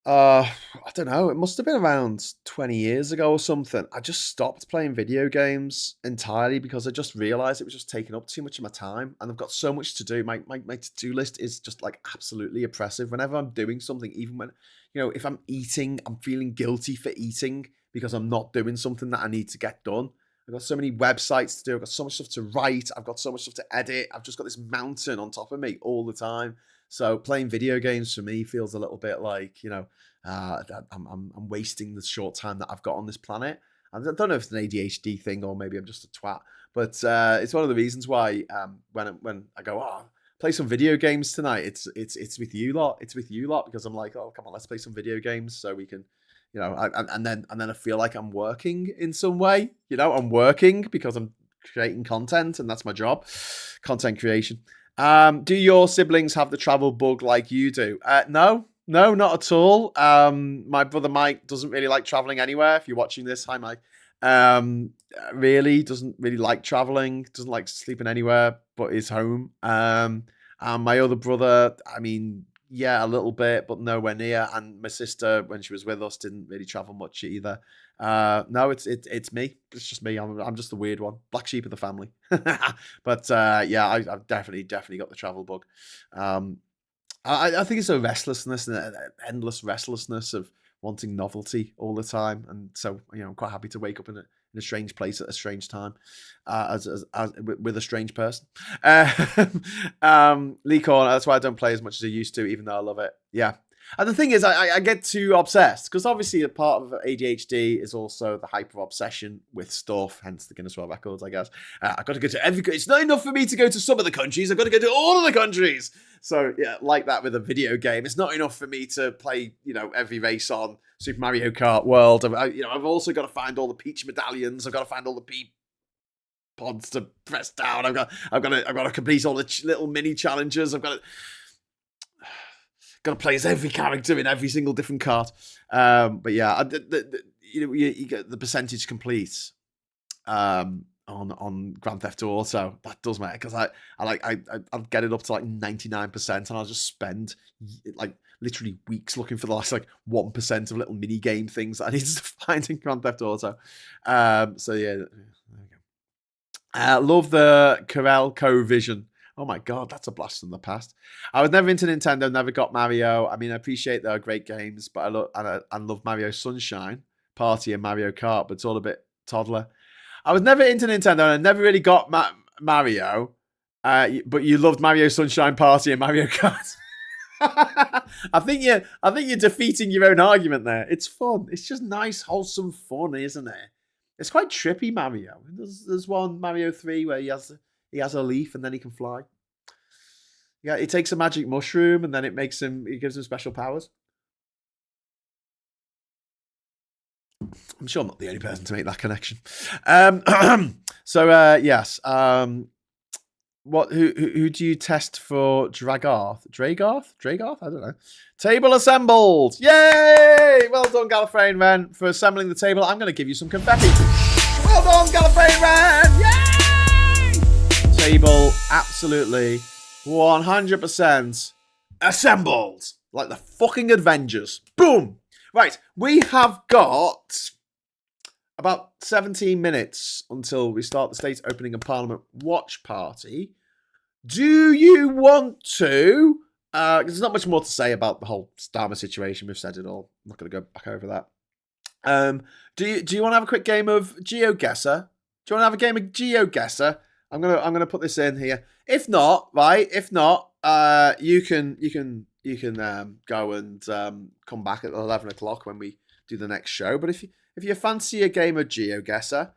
I don't know, it must have been around 20 years ago or something. I just stopped playing video games entirely because I just realized it was just taking up too much of my time, and I've got so much to do. My to-do list is just like absolutely oppressive. Whenever I'm doing something, even when, if I'm eating, I'm feeling guilty for eating because I'm not doing something that I need to get done. I've got so many websites to do. I've got so much stuff to write. I've got so much stuff to edit. I've just got this mountain on top of me all the time. So playing video games for me feels a little bit like, I'm wasting the short time that I've got on this planet. I don't know if it's an ADHD thing or maybe I'm just a twat, but it's one of the reasons why when I go, play some video games tonight, it's with you lot. It's with you lot because I'm like, oh, come on, let's play some video games so we can, and then I feel like I'm working in some way. I'm working because I'm creating content, and that's my job, content creation. Do your siblings have the travel bug like you do? No, not at all. My brother Mike doesn't really like traveling anywhere. If you're watching this, hi Mike. Really doesn't really like traveling. Doesn't like sleeping anywhere but his home. And my other brother, yeah, a little bit, but nowhere near. And my sister, when she was with us, didn't really travel much either. No, it's me. It's just me. I'm just the weird one, black sheep of the family. But I've definitely got the travel bug. I think it's a restlessness and an endless restlessness of wanting novelty all the time, and so I'm quite happy to wake up in in a strange place at a strange time, with a strange person. Lee Corner, that's why I don't play as much as I used to, even though I love it. Yeah. And the thing is, I get too obsessed because obviously a part of ADHD is also the hyper obsession with stuff, hence the Guinness World Records, I guess. I've got to go to every. It's not enough for me to go to some of the countries. I've got to go to all of the countries. So yeah, like that with a video game, it's not enough for me to play, every race on Super Mario Kart World. I've also got to find all the Peach medallions. I've got to find all the P pods to press down. I've got to complete all the little mini challenges. I've got to play as every character in every single different cart. But yeah, you get the percentage complete on Grand Theft Auto. That does matter because I'll get it up to like 99% and I'll just spend like literally weeks looking for the last like 1% of little mini game things that I need to find in Grand Theft Auto. So yeah, there we go. Love the Corel Vision. Oh my God, that's a blast from the past. I was never into Nintendo, never got Mario. I mean, I appreciate they're great games, but I love Mario Sunshine, Party, and Mario Kart, but it's all a bit toddler. I was never into Nintendo, and I never really got Mario, but you loved Mario Sunshine, Party, and Mario Kart. I think you're defeating your own argument there. It's fun. It's just nice, wholesome fun, isn't it? It's quite trippy, Mario. There's one Mario 3 where he has a leaf and then he can fly. Yeah, he takes a magic mushroom and then it gives him special powers. I'm sure I'm not the only person to make that connection. Yes. Who do you test for Dragarth? Dragarth? I don't know. Table assembled. Yay! Well done, Gallifreyan Wren, for assembling the table. I'm going to give you some confetti. Well done, Gallifreyan Wren! Yay! Table absolutely 100% assembled. Like the fucking Avengers. Boom! Right, we have got about 17 minutes until we start the State Opening of Parliament watch party. Do you want to? There's not much more to say about the whole Starmer situation. We've said it all. I'm not going to go back over that. Do you want to have a quick game of GeoGuessr? Do you want to have a game of GeoGuessr? I'm gonna put this in here. If not, you can go and come back at 11 o'clock when we do the next show. But if you fancy a game of GeoGuessr,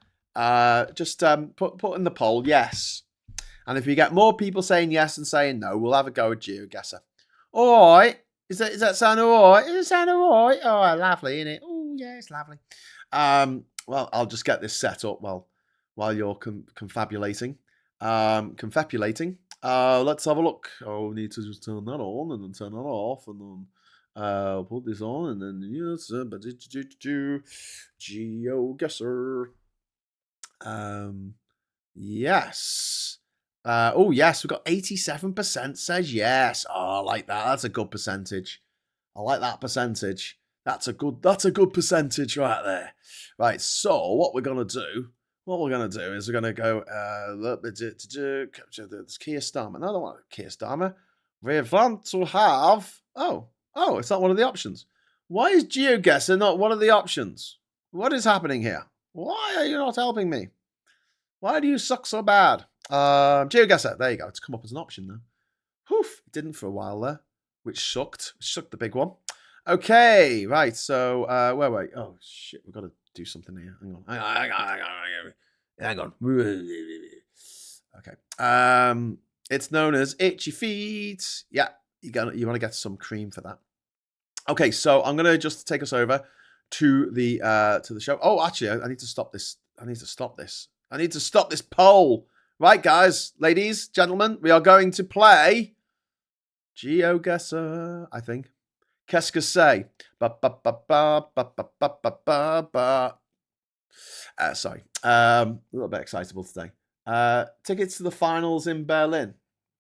just put in the poll yes. And if we get more people saying yes and saying no, we'll have a go at GeoGuessr. All right. Is that sound all right? Does it sound all right? Oh, lovely, isn't it? Oh, yeah, it's lovely. Well, I'll just get this set up while you're confabulating. Let's have a look. I'll need to just turn that on and then turn that off and then put this on and then yes, GeoGuessr. Yes. Yes, we've got 87% says yes. Oh, I like that. That's a good percentage. I like that percentage. That's a good percentage right there. Right, so what we're gonna do is we're gonna go there's Keir Starmer. No, I don't want Keir Starmer. We want to have it's not one of the options. Why is GeoGuessr not one of the options? What is happening here? Why are you not helping me? Why do you suck so bad? GeoGuessr, there you go. It's come up as an option now. It didn't for a while there, which sucked. The big one. Okay, right. So where were we? Oh shit, we've got to do something here. Hang on. Okay. It's known as itchy feet. Yeah, you want to get some cream for that. Okay, so I'm gonna just take us over to the show. Oh, actually, I need to stop this. I need to stop this poll. Right, guys, ladies, gentlemen, we are going to play GeoGuessr, I think. Qu'est-ce que c'est? Sorry. A little bit excitable today. Tickets to the finals in Berlin.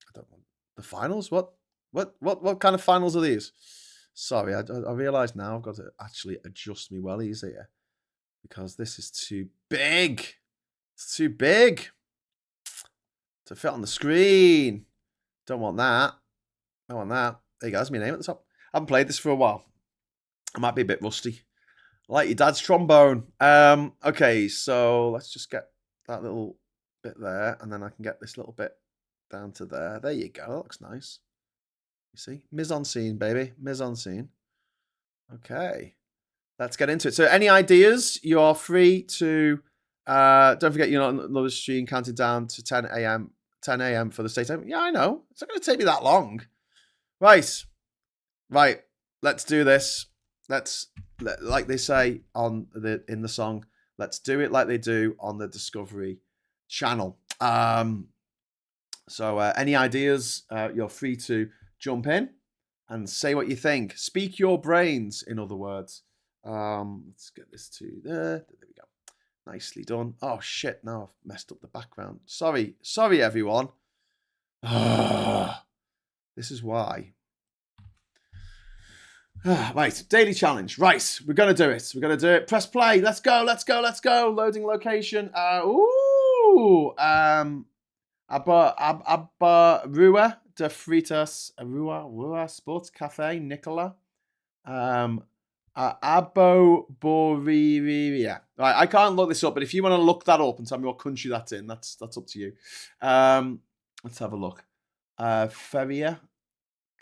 I don't want the finals? What kind of finals are these? Sorry, I realise now I've got to actually adjust me wellies here because this is too big. It's too big to fit on the screen. Don't want that. There you go. That's my name at the top. I haven't played this for a while. I might be a bit rusty. Like your dad's trombone. Okay, so let's just get that little bit there, and then I can get this little bit down to there. There you go. That looks nice. You see? Mise en scene, baby. Mise en scene. Okay. Let's get into it. So any ideas? You are free to don't forget you're not another stream counted down to 10 a.m. 10 a.m. for the state time. Yeah, I know. It's not going to take me that long. Right. Let's do this. Like they say in the song, let's do it like they do on the Discovery Channel. So any ideas, you're free to jump in and say what you think. Speak your brains, in other words. Let's get this to there. There we go. Nicely done. Oh shit, now I've messed up the background. Sorry everyone. This is why. Right, daily challenge. Right, we're gonna do it. We're gonna do it. Press play. Let's go. Loading location. Rua de Fritas. Rua Sports Cafe, Nicola. Aboboriria. Right, I can't look this up, but if you want to look that up and tell me what country that's in, that's up to you. Let's have a look. Feria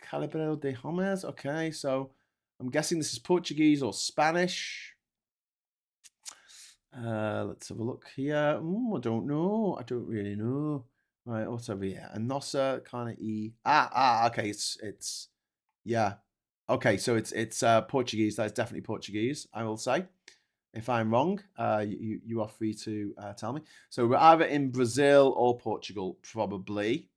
Calibrero de Homes. Okay, so I'm guessing this is Portuguese or Spanish. Let's have a look here. I don't know. I don't really know. Right, what's over here? A Nossa kind of E. Okay, it's yeah. Okay, so it's Portuguese. That's definitely Portuguese, I will say. If I'm wrong, you are free to tell me. So we're either in Brazil or Portugal, probably.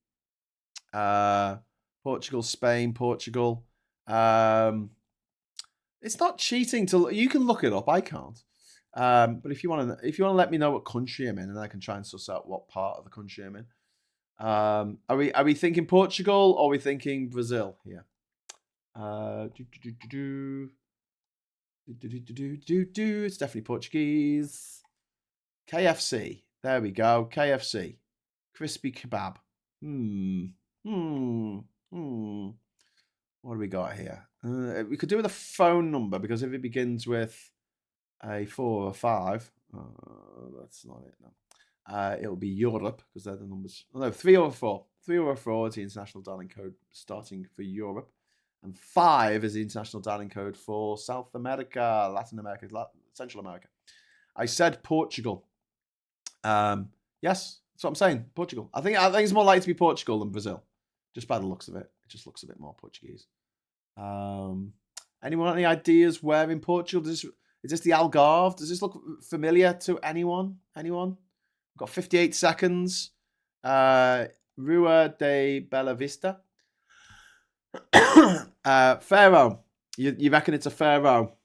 Portugal, Spain, Portugal. It's not cheating to. You can look it up. I can't. But if you want to let me know what country I'm in, and I can try and suss out what part of the country I'm in. Are we thinking Portugal or are we thinking Brazil here? It's definitely Portuguese. KFC. There we go. KFC. Crispy kebab. What do we got here? We could do with a phone number because if it begins with a 4 or 5, that's not it. No. It'll be Europe because they're the numbers. Oh, no, 3 or 4. 3 or 4 is the international dialing code starting for Europe. And 5 is the international dialing code for South America, Latin America, Central America. I said Portugal. Yes, that's what I'm saying. Portugal. I think it's more likely to be Portugal than Brazil, just by the looks of it. It just looks a bit more Portuguese. Anyone any ideas where in Portugal? Is this the Algarve? Does this look familiar to anyone? Anyone? We've got 58 seconds. Rua de Bela Vista. Pharaoh. You reckon it's a Pharaoh?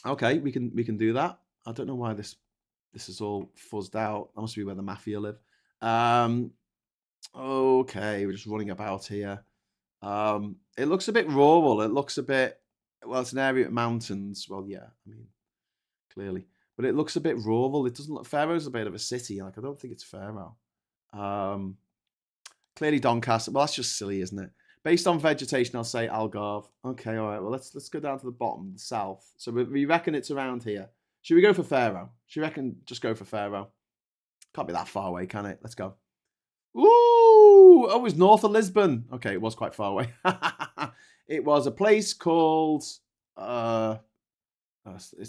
Okay, we can do that. I don't know why this is all fuzzed out. That must be where the mafia live. Okay, we're just running about here. It looks a bit rural. It looks a bit, well, it's an area of mountains. Well, yeah, I mean, clearly. But it looks a bit rural. It doesn't look, Pharaoh's a bit of a city. Like, I don't think it's Pharaoh. Clearly Doncaster. Well, that's just silly, isn't it? Based on vegetation, I'll say Algarve. Okay, all right. Well, let's go down to the bottom, the south. So we reckon it's around here. Should we go for Pharaoh? Should we reckon just go for Pharaoh? Can't be that far away, can it? Let's go. Ooh! Oh, it was north of Lisbon. Okay, it was quite far away. It was a place called... it's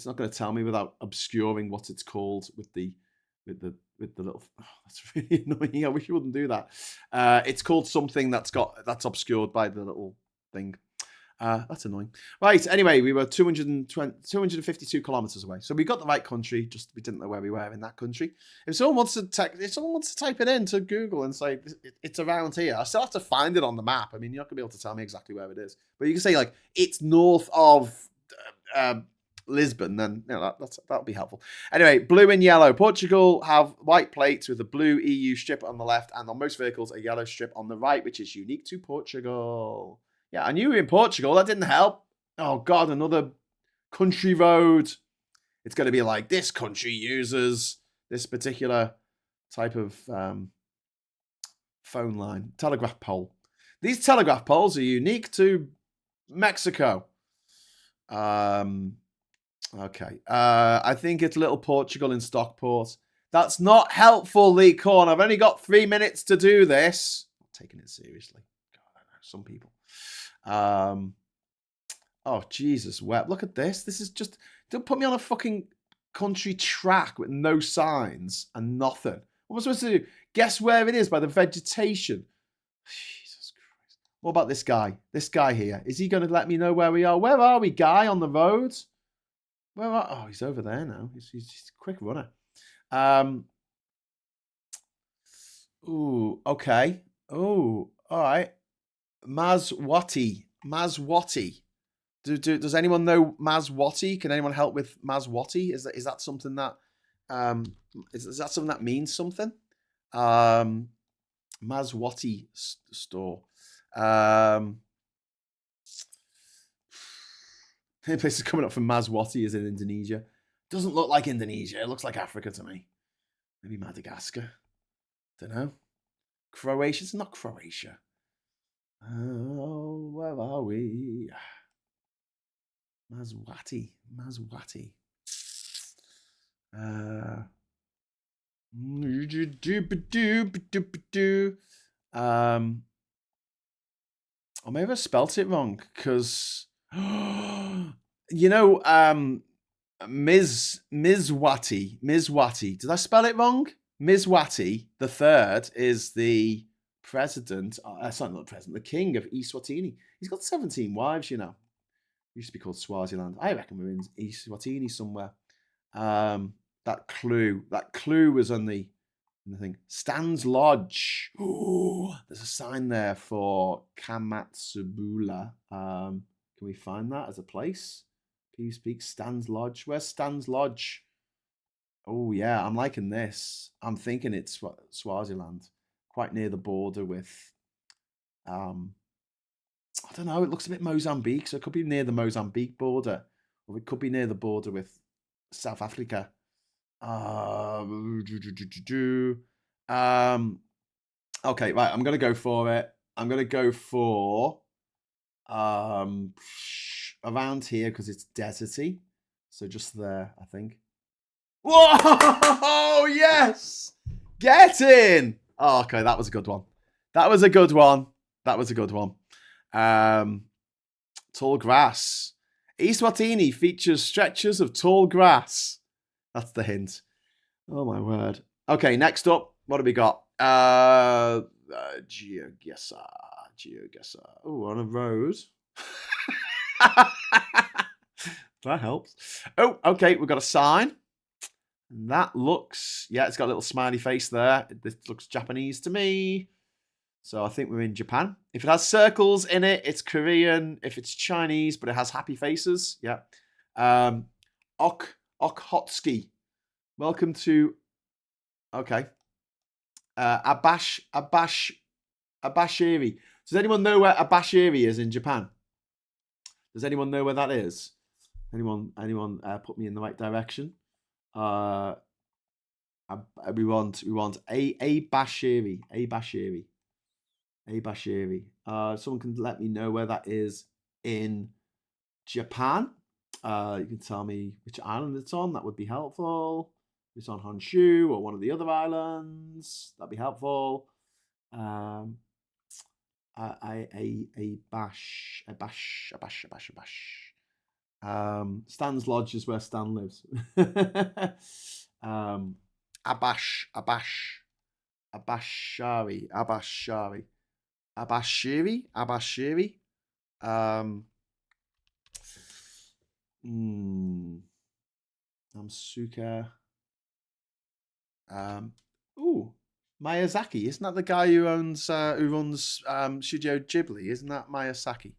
not going to tell me without obscuring what it's called with the little. Oh, that's really annoying. I wish you wouldn't do that. It's called something that's obscured by the little thing. That's annoying. Right. Anyway, we were 252 kilometers away, so we got the right country. Just we didn't know where we were in that country. If someone wants to type it into Google and say it's around here, I still have to find it on the map. I mean, you're not gonna be able to tell me exactly where it is, but you can say like it's north of Lisbon, then that'll be helpful. Anyway, blue and yellow. Portugal have white plates with a blue EU strip on the left, and on most vehicles, a yellow strip on the right, which is unique to Portugal. Yeah, I knew we were in Portugal. That didn't help. Oh, God, another country road. It's going to be like, this country uses this particular type of phone line. Telegraph pole. These telegraph poles are unique to Mexico. Okay. I think it's Little Portugal in Stockport. That's not helpful, Lee Corn. I've only got 3 minutes to do this. I'm taking it seriously. God, I know some people. Oh, Jesus, Web. Look at this. This is just... Don't put me on a fucking country track with no signs and nothing. What am I supposed to do? Guess where it is by the vegetation. Jesus Christ. What about this guy? This guy here. Is he going to let me know where we are? Where are we, guy, on the road? Oh, he's over there now. He's a quick runner. Ooh, okay. Ooh, all right. Maswati. Does anyone know Maswati? Can anyone help with Maswati? Is that something that is that something that means something? Maswati store. The place is coming up from Maswati is in Indonesia. Doesn't look like Indonesia. It looks like Africa to me. Maybe Madagascar. Don't know. Croatia. It's not Croatia. Oh, where are we? Maswati. Or maybe I spelt it wrong because you know, Mizwati. Did I spell it wrong? Mizwati the third is the president. Sorry, not the president. The king of Eswatini. He's got 17 wives. You know, it used to be called Swaziland. I reckon we're in Eswatini somewhere. That clue was on the thing. Stan's Lodge. Oh, there's a sign there for Kamatsubula. Can we find that as a place? Can you speak Stan's Lodge? Where's Stan's Lodge? Oh yeah, I'm liking this. I'm thinking it's Swaziland, quite near the border with. I don't know. It looks a bit Mozambique, so it could be near the Mozambique border, or it could be near the border with South Africa. Okay, right. I'm gonna go for it. I'm gonna go for around here because it's deserty. So just there, I think. Whoa! Yes! Get in! Oh, okay, that was a good one. Tall grass. Eswatini features stretches of tall grass. That's the hint. Oh my word. Okay, next up, what have we got? GeoGuessr. Oh, on a road. That helps. Oh, okay, we've got a sign. That looks, yeah, it's got a little smiley face there. This looks Japanese to me. So I think we're in Japan. If it has circles in it, it's Korean. If it's Chinese, but it has happy faces, yeah. Okhotski. Welcome to, okay. Abashiri. Does anyone know where Abashiri is in Japan? Does anyone know where that is? Anyone put me in the right direction? We want Abashiri. Someone can let me know where that is in Japan. You can tell me which island it's on. That would be helpful. If it's on Honshu or one of the other islands, that'd be helpful. A bash. Stan's Lodge is where Stan lives. Abashiri. Namsuka. Miyazaki. Isn't that the guy who runs Studio Ghibli? Isn't that Miyazaki?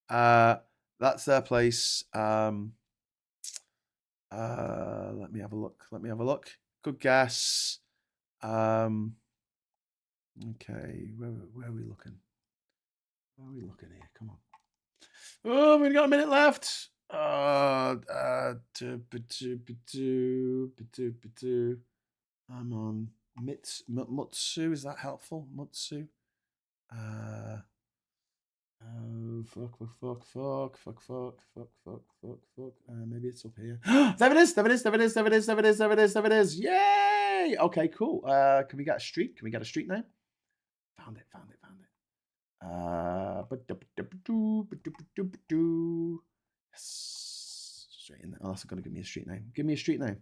That's their place. Let me have a look. Good guess. Okay, where are we looking? Here? Come on. Oh, we've got a minute left. I'm on Mutsu. Is that helpful? Mutsu. Oh, fuck. Maybe it's up here. There it is. Yay! Okay, cool. Can we get a street? Can we get a street name? Found it. Yes. Straight in there. Oh, that's going to give me a street name. Give me a street name.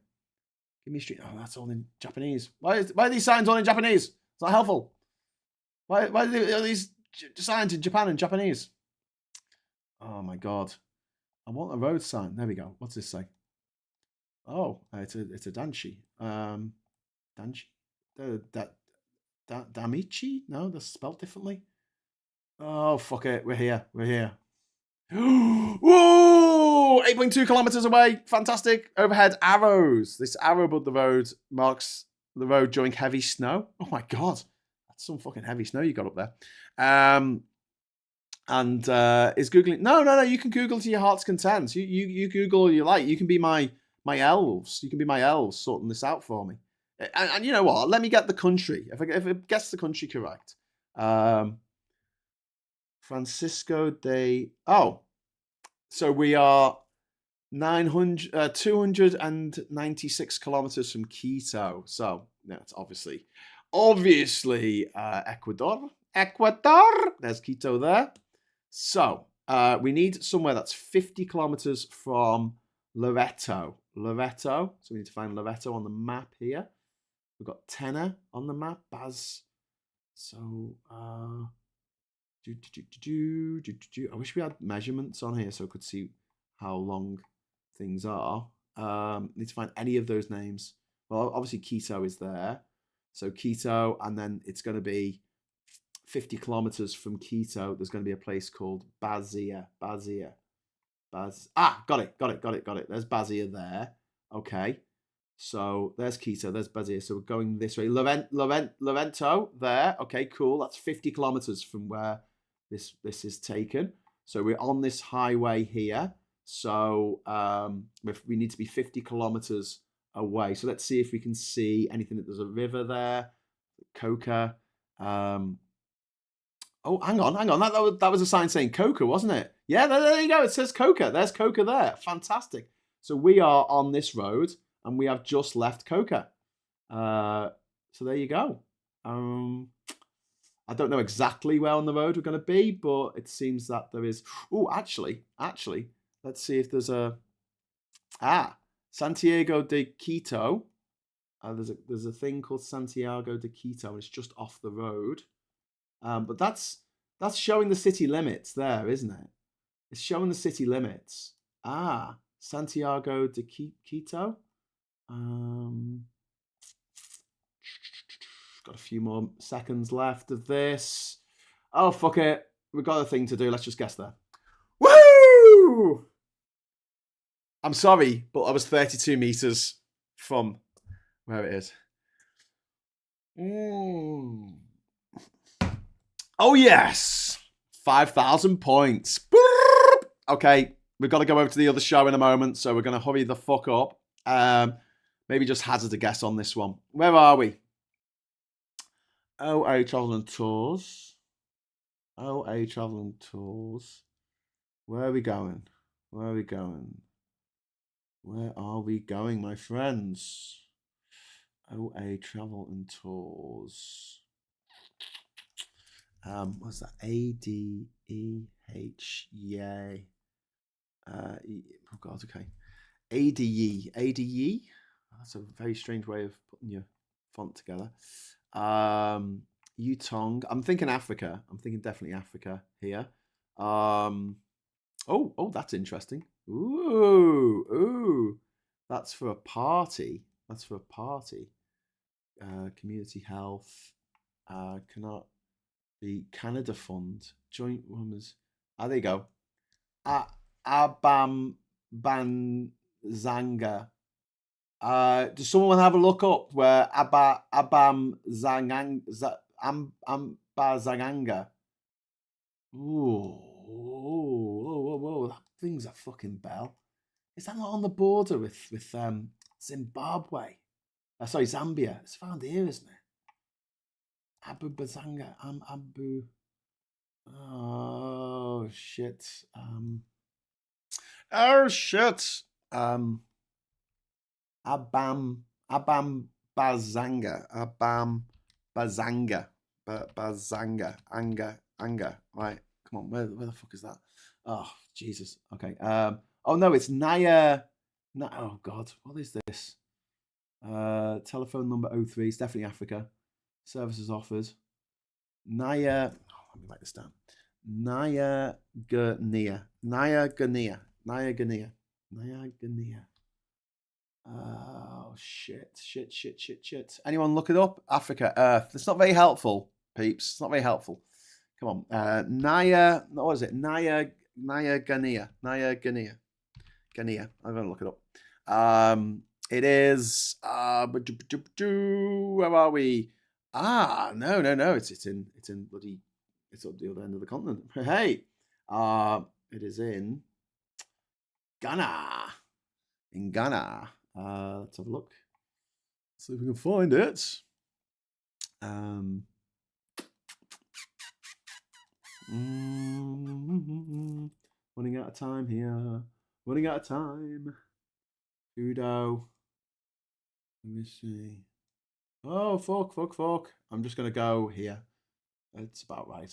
Oh, that's all in Japanese. Why are these signs all in Japanese? It's not helpful. Why are these signs in Japan in Japanese? Oh my god. I want a road sign. There we go. What's this say? Oh, it's a danshi. Danshi? Damichi? No, that's spelled differently. Oh, fuck it. We're here. Whoa! 8.2 kilometers away. Fantastic. Overhead arrows. This arrow above the road marks the road during heavy snow. Oh my god. That's some fucking heavy snow you got up there. And is Googling... No. You can Google to your heart's content. You Google all you like. You can be my elves. You can be my elves sorting this out for me. And you know what? Let me get the country. If it gets the country correct. Francisco de... Oh. So we are 296 kilometers from Quito. So that's obviously Ecuador. There's Quito there. So we need somewhere that's 50 kilometers from Loreto. So we need to find Loreto on the map here. We've got Tenor on the map. Baz. So I wish we had measurements on here so I could see how long things are. Need to find any of those names. Well, obviously Quito is there. So Quito, and then it's going to be 50 kilometers from Quito. There's going to be a place called Bazia. Got it. There's Bazia there. Okay. So there's Quito, there's Bazia. So we're going this way. Lorento there. Okay, cool. That's 50 kilometers from where this is taken. So we're on this highway here. So we need to be 50 kilometers away. So let's see if we can see anything. There's a river there. Coca. Oh, hang on. That was a sign saying Coca, wasn't it? Yeah, there you go. It says Coca. There's Coca there. Fantastic. So we are on this road and we have just left Coca. So there you go. I don't know exactly where on the road we're going to be, but it seems that there is... Oh, actually, let's see if there's a... Santiago de Quito. There's a thing called Santiago de Quito, and it's just off the road. But that's showing the city limits there, isn't it? It's showing the city limits. Santiago de Quito. Got a few more seconds left of this. Oh, fuck it. We've got a thing to do. Let's just guess there. Woo! I'm sorry, but I was 32 meters from where it is. Oh, yes. 5,000 points. Okay, we've got to go over to the other show in a moment, so we're going to hurry the fuck up. Maybe just hazard a guess on this one. Where are we? OA Travel and Tours. OA Travel and Tours. Where are we going? Where are we going, my friends? OA Travel and Tours. What's that? ADEH. Yay. Oh God. Okay. ADE. ADE. That's a very strange way of putting your font together. Yutong. I'm thinking Africa. I'm thinking definitely Africa here. Oh, that's interesting. Ooh. That's for a party. Community health. Cannot be Canada Fund. Joint Women's. There you go. Abam Banzanga. Does someone have a look up where Abam Zanganga? Whoa, that rings a fucking bell. Is that not on the border with Zimbabwe? Sorry, Zambia. It's found here, isn't it? Abu Bazanga. Oh shit. Oh shit. Abam Bazanga. Bazanga. Anga. Right. Come on. Where the fuck is that? Oh, Jesus. Okay. Oh no, it's Naya. Oh God. What is this? Telephone number 03. It's definitely Africa. Services offered. Naya. Oh, let me write this down. Naya Guinea. Oh shit. Anyone look it up? Africa, Earth. It's not very helpful, peeps. It's not very helpful. Come on. Naya. What is it? Naya Guinea. I'm gonna look it up. It is. Where are we? No. It's in bloody. It's at the other end of the continent. Hey. It is in Ghana. In Ghana. Let's have a look. See if we can find it. Running out of time here. Running out of time. Udo. Let me see. Oh, fuck. I'm just going to go here. It's about right.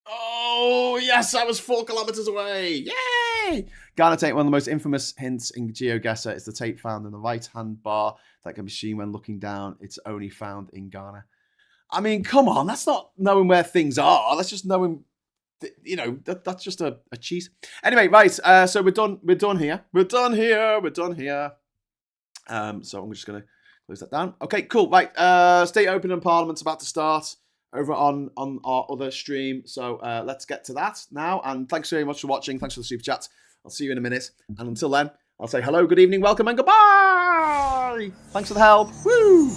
Oh, yes, I was 4 kilometers away. Yay! Ghana tape, one of the most infamous hints in GeoGuessr, is the tape found in the right-hand bar that can be seen when looking down. It's only found in Ghana. I mean, come on, that's not knowing where things are. That's just knowing, that's just a cheese. Anyway, right, so we're done here. We're done here. So I'm just going to close that down. Okay, cool. Right, State Open and Parliament's about to start over on our other stream. So let's get to that now. And thanks very much for watching. Thanks for the super chats. I'll see you in a minute. And until then, I'll say hello, good evening, welcome, and goodbye. Thanks for the help. Woo!